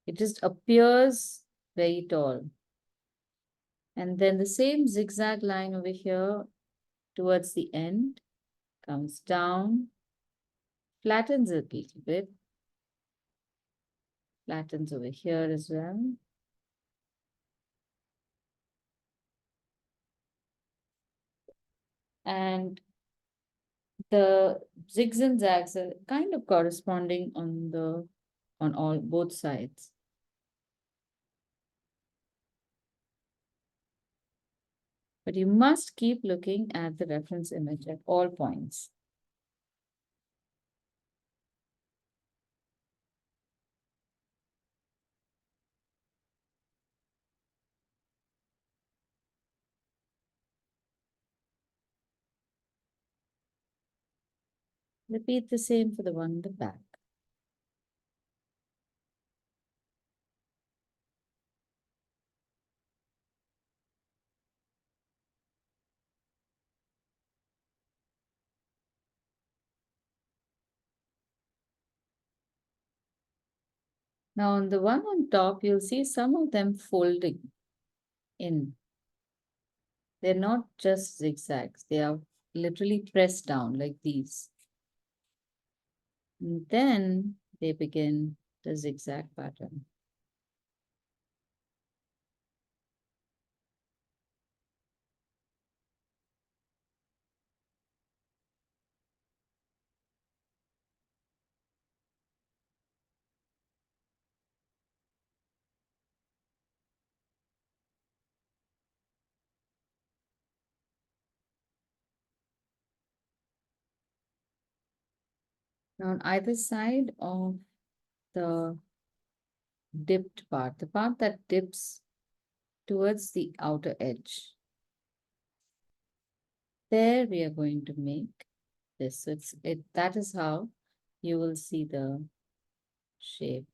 It just appears very tall. And then the same zigzag line over here towards the end comes down, flattens it a little bit, flattens over here as well. And the zigs and zags are kind of corresponding on both sides. But you must keep looking at the reference image at all points. Repeat the same for the one in the back. Now on the one on top, you'll see some of them folding in. They're not just zigzags, they are literally pressed down like these. And then they begin the zigzag pattern. Now on either side of the dipped part, the part that dips towards the outer edge, there we are going to make this. So that is how you will see the shape.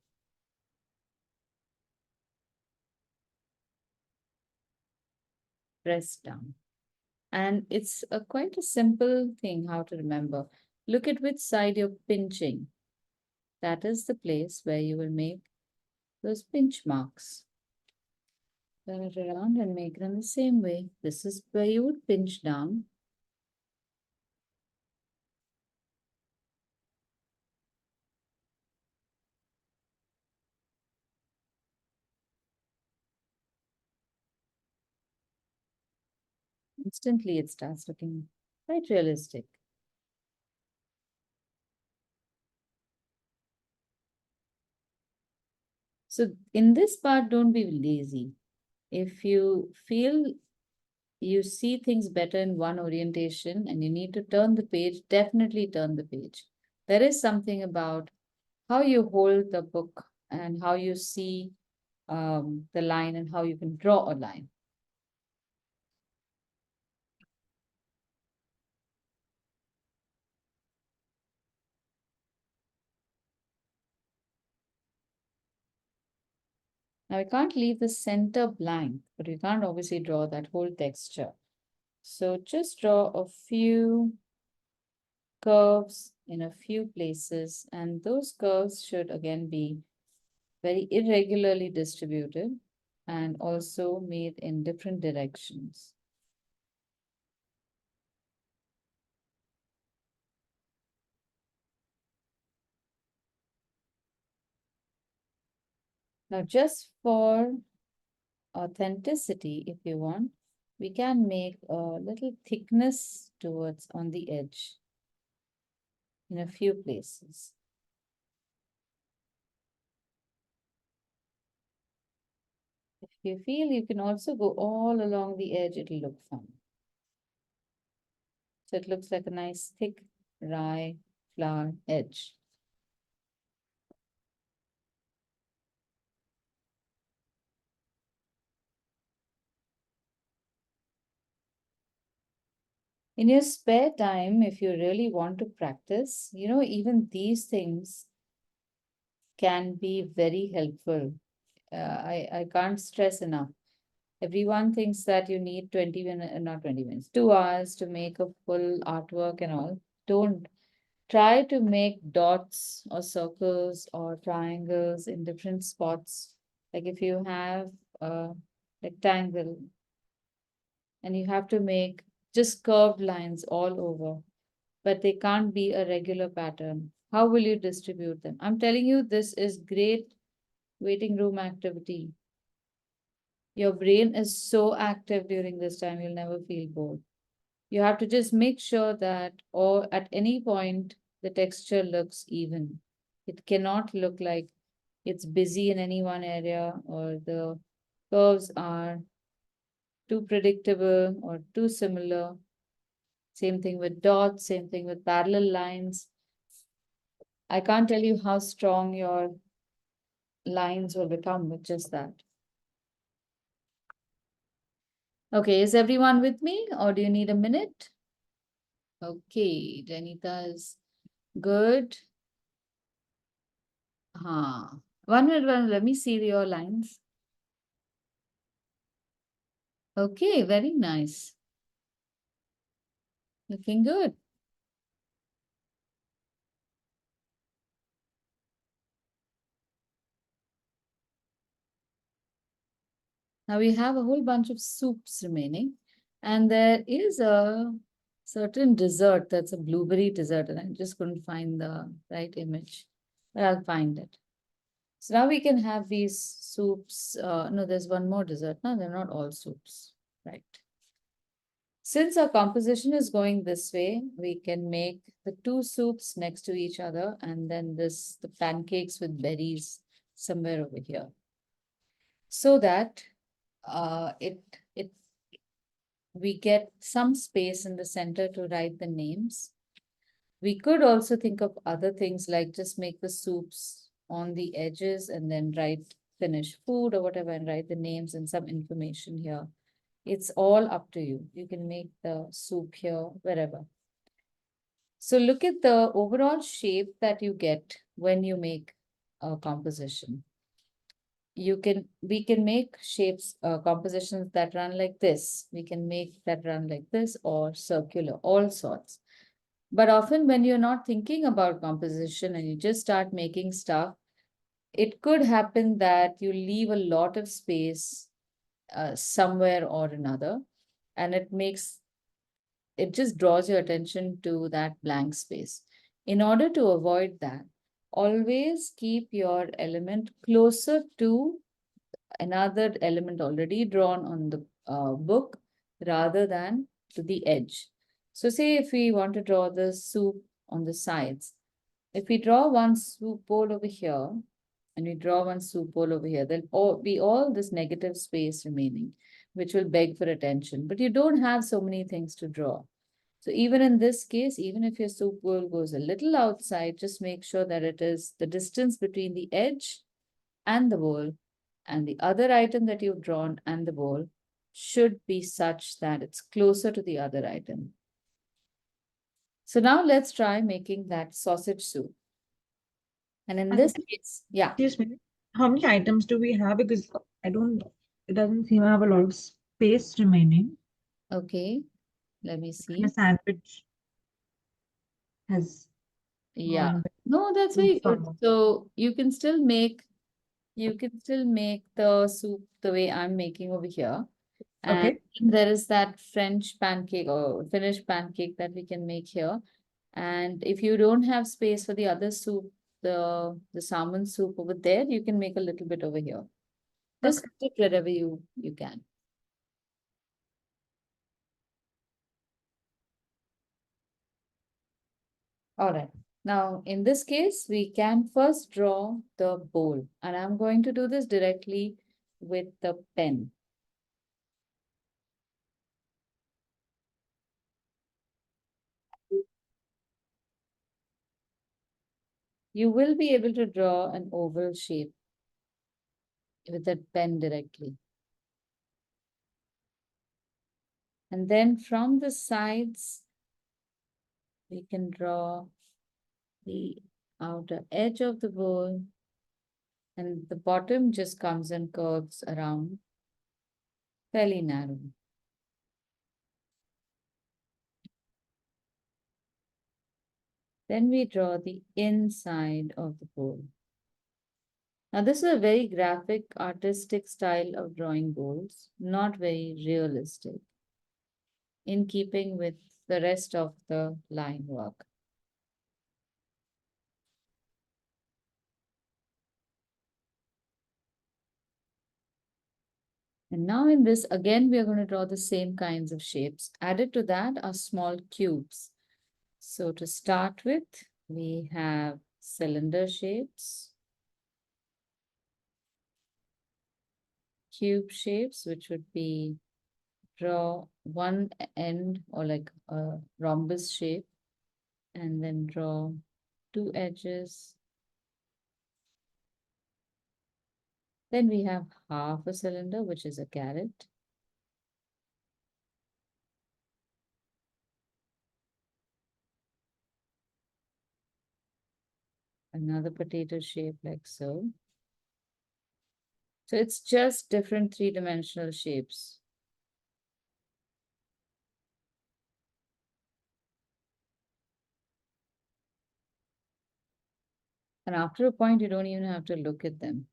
Press down. And it's quite a simple thing how to remember. Look at which side you're pinching. That is the place where you will make those pinch marks. Turn it around and make it in the same way. This is where you would pinch down. Instantly, it starts looking quite realistic. So in this part, don't be lazy. If you feel you see things better in one orientation and you need to turn the page, definitely turn the page. There is something about how you hold the book and how you see the line and how you can draw a line. Now, we can't leave the center blank, but we can't obviously draw that whole texture. So just draw a few curves in a few places, and those curves should again be very irregularly distributed and also made in different directions. Now, just for authenticity, if you want, we can make a little thickness towards on the edge in a few places. If you feel you can also go all along the edge, it'll look fun. So it looks like a nice thick rye flour edge. In your spare time, if you really want to practice, even these things can be very helpful. I can't stress enough. Everyone thinks that you need 20 minutes, not 20 minutes, 2 hours to make a full artwork and all. Don't. Try to make dots or circles or triangles in different spots. Like if you have a rectangle and you have to make just curved lines all over, but they can't be a regular pattern. How will you distribute them? I'm telling you, this is great waiting room activity. Your brain is so active during this time, you'll never feel bored. You have to just make sure that, or at any point, the texture looks even. It cannot look like it's busy in any one area or the curves are too predictable or too similar. Same thing with dots, same thing with parallel lines. I can't tell you how strong your lines will become with just that. Okay, is everyone with me or do you need a minute? Okay, Janita is good. Huh. 1 minute, let me see your lines. Okay, very nice. Looking good. Now we have a whole bunch of soups remaining, and there is a certain dessert that's a blueberry dessert, and I just couldn't find the right image, but I'll find it. So now we can have these soups. No, there's one more dessert. No, they're not all soups, right? Since our composition is going this way, we can make the two soups next to each other and then the pancakes with berries somewhere over here. So that it we get some space in the center to write the names. We could also think of other things like just make the soups on the edges and then write finish food or whatever and write the names and some information here. It's all up to you. You can make the soup here, wherever. So look at the overall shape that you get when you make a composition. We can make shapes, compositions that run like this. We can make that run like this or circular, all sorts. But often when you're not thinking about composition and you just start making stuff, it could happen that you leave a lot of space somewhere or another, and it just draws your attention to that blank space. In order to avoid that, always keep your element closer to another element already drawn on the book rather than to the edge. So say if we want to draw the soup on the sides, if we draw one soup bowl over here and we draw one soup bowl over here, there'll be all this negative space remaining, which will beg for attention. But you don't have so many things to draw. So even in this case, even if your soup bowl goes a little outside, just make sure that it is the distance between the edge and the bowl and the other item that you've drawn and the bowl should be such that it's closer to the other item. So now let's try making that sausage soup. And in this case, yeah. Excuse me. How many items do we have? Because it doesn't seem to have a lot of space remaining. Okay, let me And see. the sandwich has Yeah. gone No, that's very good. So you can still make the soup the way I'm making over here. And Okay. there is that French pancake or Finnish pancake that we can make here. And if you don't have space for the other soup, the salmon soup over there, you can make a little bit over here. Just Okay. put it wherever you can. All right. Now, in this case, we can first draw the bowl, and I'm going to do this directly with the pen. You will be able to draw an oval shape with that pen directly. And then from the sides, we can draw the outer edge of the bowl, and the bottom just comes and curves around fairly narrow. Then we draw the inside of the bowl. Now, this is a very graphic, artistic style of drawing bowls, not very realistic, in keeping with the rest of the line work. And now in this, again, we are going to draw the same kinds of shapes. Added to that are small cubes. So to start with, we have cylinder shapes, cube shapes, which would be draw one end or like a rhombus shape, and then draw two edges. Then we have half a cylinder, which is a carrot. Another potato shape like so. So it's just different three-dimensional shapes. And after a point, you don't even have to look at them.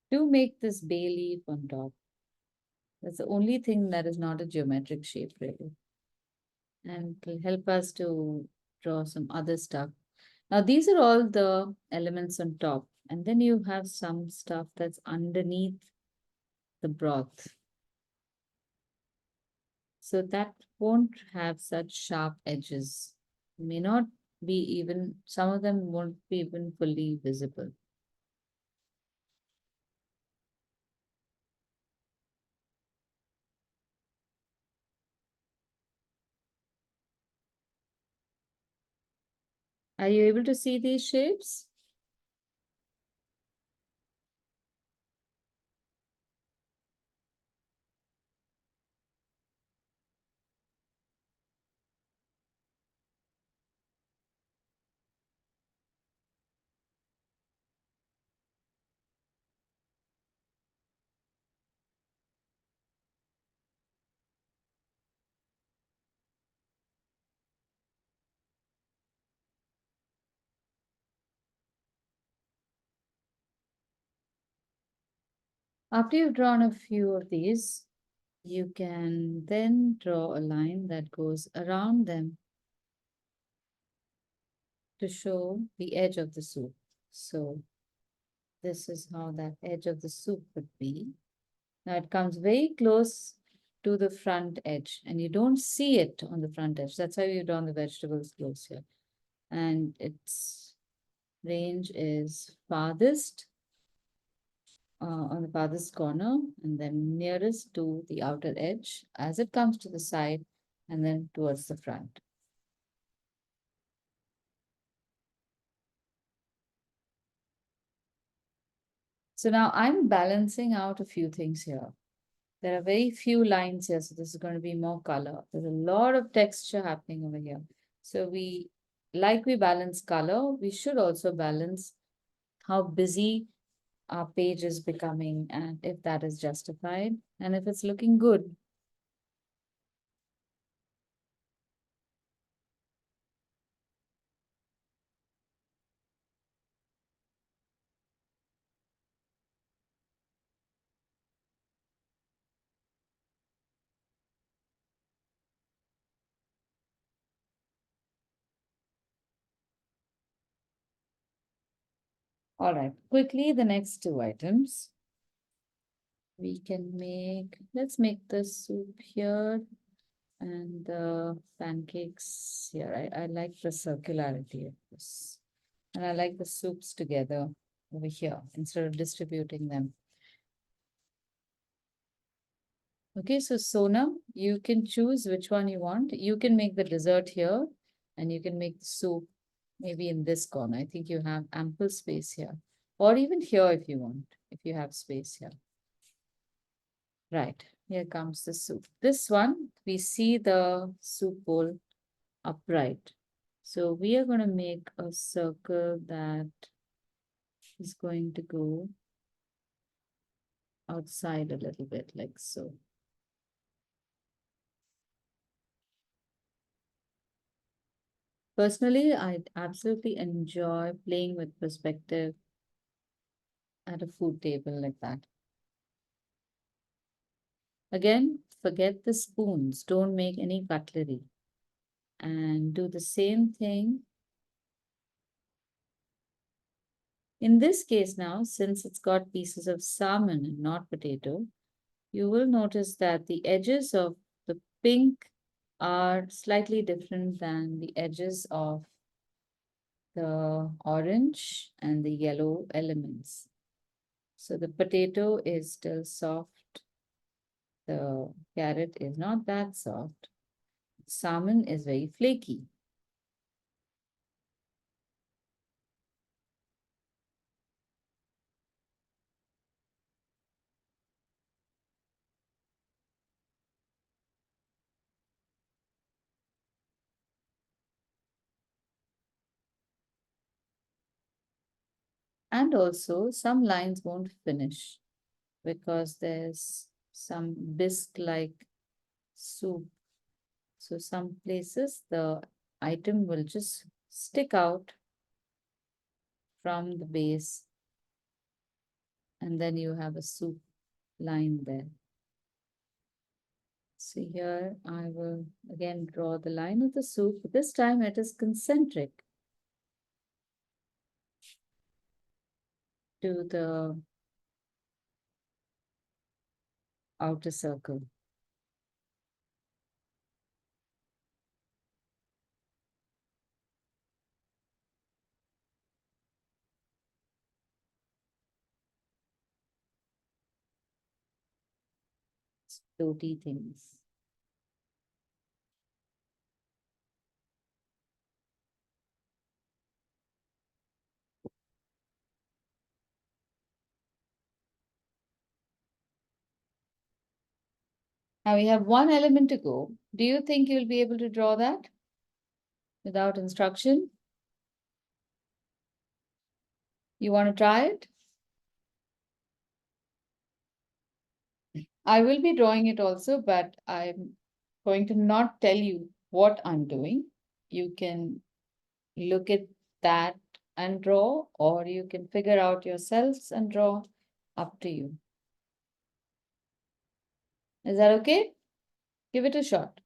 Do make this bay leaf on top. That's the only thing that is not a geometric shape, really. And it will help us to draw some other stuff. Now, these are all the elements on top. And then you have some stuff that's underneath the broth. So that won't have such sharp edges. You may not be even, some of them won't be even fully visible. Are you able to see these shapes? After you've drawn a few of these, you can then draw a line that goes around them to show the edge of the soup. So this is how that edge of the soup would be. Now it comes very close to the front edge and you don't see it on the front edge. That's why we've drawn the vegetables close here. And its range is farthest on the farthest corner and then nearest to the outer edge as it comes to the side and then towards the front. So now I'm balancing out a few things here. There are very few lines here, so this is going to be more color. There's a lot of texture happening over here. So like we balance color, we should also balance how busy our page is becoming and if that is justified and if it's looking good. All right, quickly, the next two items. We can let's make the soup here and the pancakes here. I like the circularity of this. And I like the soups together over here instead of distributing them. Okay, so Sonam, you can choose which one you want. You can make the dessert here and you can make the soup maybe in this corner. I think you have ample space here. Or even here if you want, if you have space here. Right, here comes the soup. This one, we see the soup bowl upright. So we are going to make a circle that is going to go outside a little bit like so. Personally, I absolutely enjoy playing with perspective at a food table like that. Again, forget the spoons. Don't make any cutlery. And do the same thing. In this case now, since it's got pieces of salmon and not potato, you will notice that the edges of the pink are slightly different than the edges of the orange and the yellow elements. So the potato is still soft. The carrot is not that soft. Salmon is very flaky. And also some lines won't finish because there's some bisque-like soup. So some places the item will just stick out from the base and then you have a soup line there. So here I will again draw the line of the soup. This time it is concentric to the outer circle. these floaty things. Now we have one element to go. Do you think you'll be able to draw that without instruction? You want to try it? I will be drawing it also, but I'm going to not tell you what I'm doing. You can look at that and draw, or you can figure out yourselves and draw. Up to you. Is that okay? Give it a shot.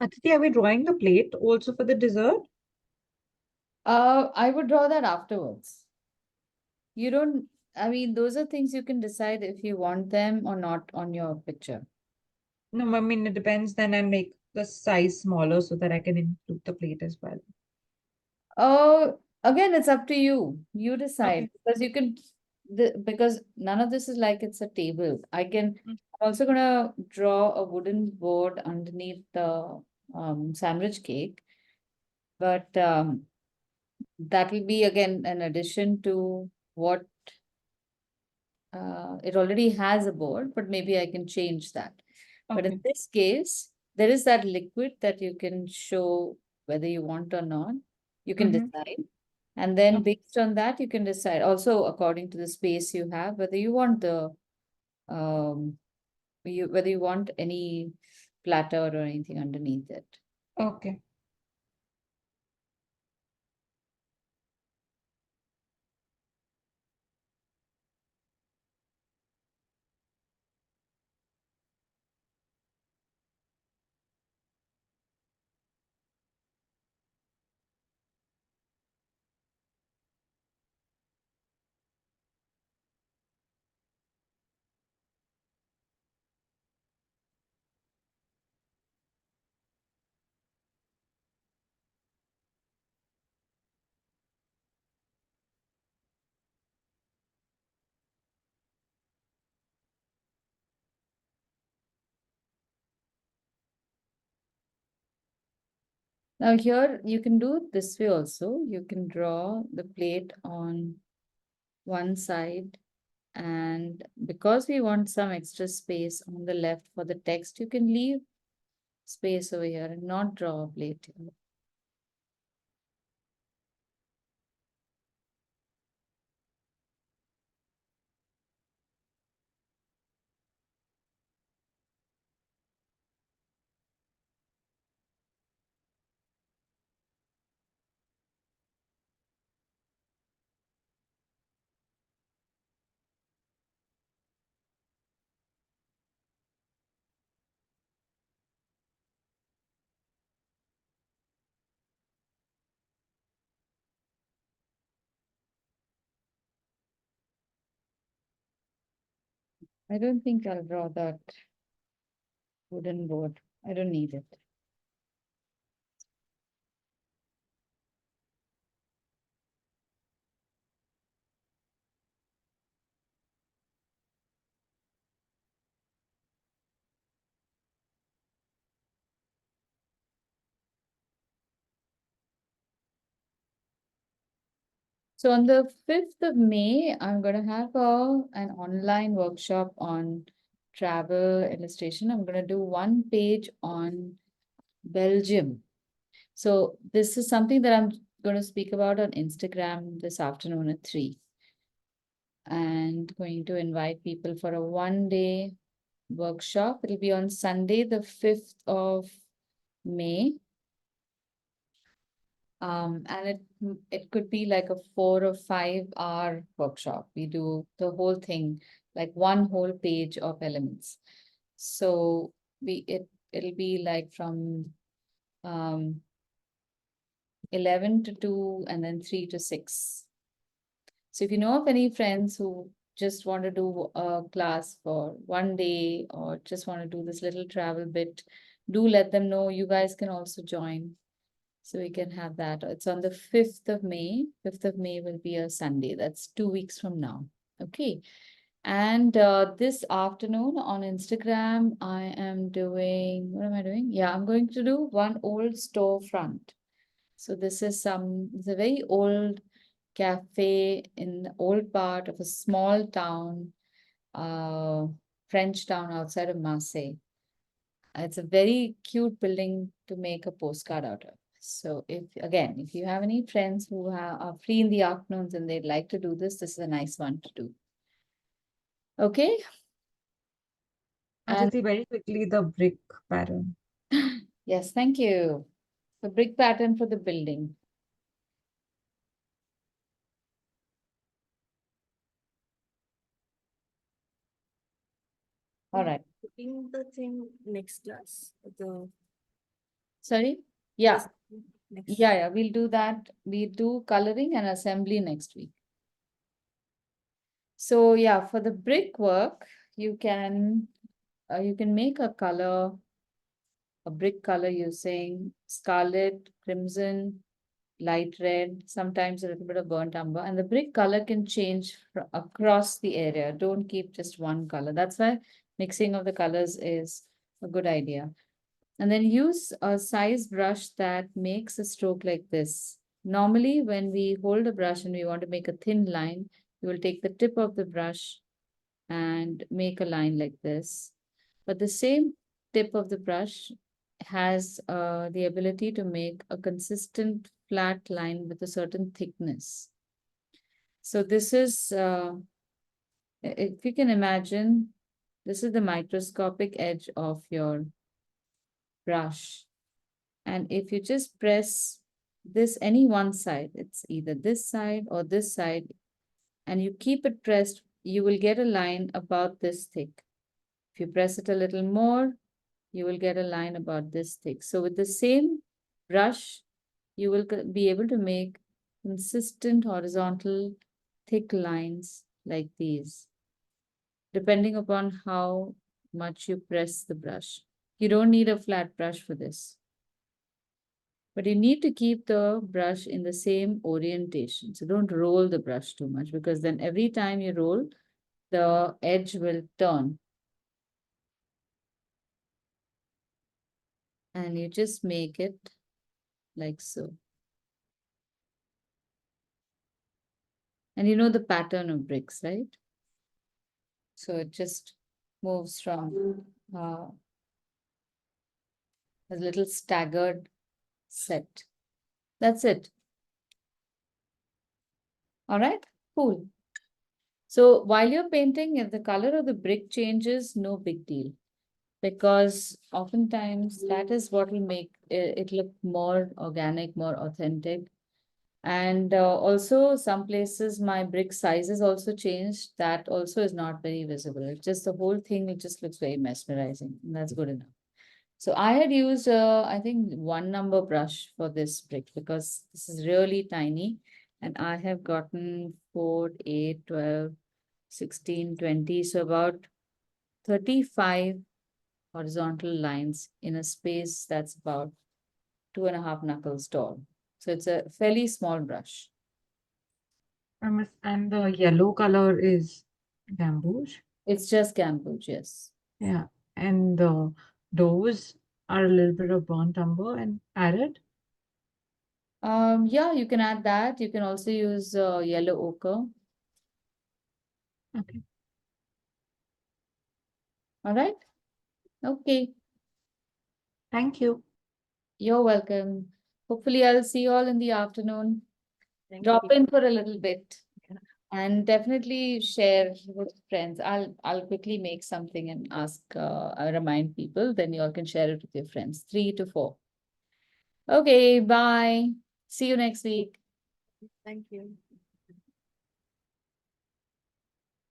Aditi, are we drawing the plate also for the dessert? I would draw that afterwards. You don't, I mean, those are things you can decide if you want them or not on your picture. No, I mean, it depends. Then I make the size smaller so that I can include the plate as well. Oh, again, it's up to you. You decide Okay. because you can, because none of this is like it's a table. Mm. I'm also gonna draw a wooden board underneath the sandwich cake, but that will be again an addition to what it already has a board, but maybe I can change that. But in Okay. this case, there is that liquid that you can show whether you want or not. You can Mm-hmm. decide. And then Okay. based on that, you can decide also according to the space you have, whether you want um whether you want any platter or anything underneath it. Okay. Now here you can do it this way also. You can draw the plate on one side, and because we want some extra space on the left for the text, you can leave space over here and not draw a plate here. I don't think I'll draw that wooden board. I don't need it. So on the 5th of May, I'm going to have an online workshop on travel illustration. I'm going to do one page on Belgium. So this is something that I'm going to speak about on Instagram this afternoon at 3. And going to invite people for a 1-day workshop. It'll be on Sunday, the 5th of May. And it could be like a 4 or 5 hour workshop. We do the whole thing, like one whole page of elements. So it'll be like from 11 to 2 and then 3 to 6. So if you know of any friends who just want to do a class for 1 day or just want to do this little travel bit, do let them know. You guys can also join. So we can have that. It's on the 5th of May. 5th of May will be a Sunday. That's 2 weeks from now. Okay. And this afternoon on Instagram, I am doing, what am I doing? Yeah, I'm going to do one old storefront. So this is it's a very old cafe in the old part of a small town, French town outside of Marseille. It's a very cute building to make a postcard out of. So if you have any friends who are free in the afternoons and they'd like to do this, this is a nice one to do. Okay. And Aditi, very quickly, the brick pattern. yes, thank you. The brick pattern for the building. All right. Putting the thing next class. Sorry? Yeah. Next. Yeah, we'll do that. We do coloring and assembly next week. So yeah, for the brickwork, you can make a brick color using scarlet, crimson, light red, sometimes a little bit of burnt umber, and the brick color can change across the area. Don't keep just one color. That's why mixing of the colors is a good idea. And then use a size brush that makes a stroke like this. Normally, when we hold a brush and we want to make a thin line, you will take the tip of the brush and make a line like this. But the same tip of the brush has the ability to make a consistent flat line with a certain thickness. So this is, if you can imagine, this is the microscopic edge of your brush. And if you just press this any one side, it's either this side or this side, and you keep it pressed, you will get a line about this thick. If you press it a little more, you will get a line about this thick. So with the same brush, you will be able to make consistent horizontal thick lines like these, depending upon how much you press the brush. You don't need a flat brush for this. But you need to keep the brush in the same orientation. So don't roll the brush too much, because then every time you roll, the edge will turn. And you just make it like so. And you know the pattern of bricks, right? So it just moves from a little staggered set. That's it. All right, cool. So while you're painting, if the color of the brick changes, no big deal, because oftentimes that is what will make it look more organic, more authentic. And also some places my brick sizes also changed. That also is not very visible. It's just the whole thing, it just looks very mesmerizing. And that's good enough. So I had used, I think, 1 number brush for this brick because this is really tiny. And I have gotten 4, 8, 12, 16, 20. So about 35 horizontal lines in a space that's about 2.5 knuckles tall. So it's a fairly small brush. And the yellow color is gamboge. It's just gamboge, yes. Yeah. And the doors are a little bit of burnt umber and added. Yeah, you can add that. You can also use yellow ochre. Okay. All right. Okay. Thank you. You're welcome. Hopefully, I'll see you all in the afternoon. Thank Drop you. in for a little bit. Yeah. And definitely share with friends. I'll quickly make something and ask, remind people. Then you all can share it with your friends. 3 to 4. Okay, bye. See you next week. Thank you.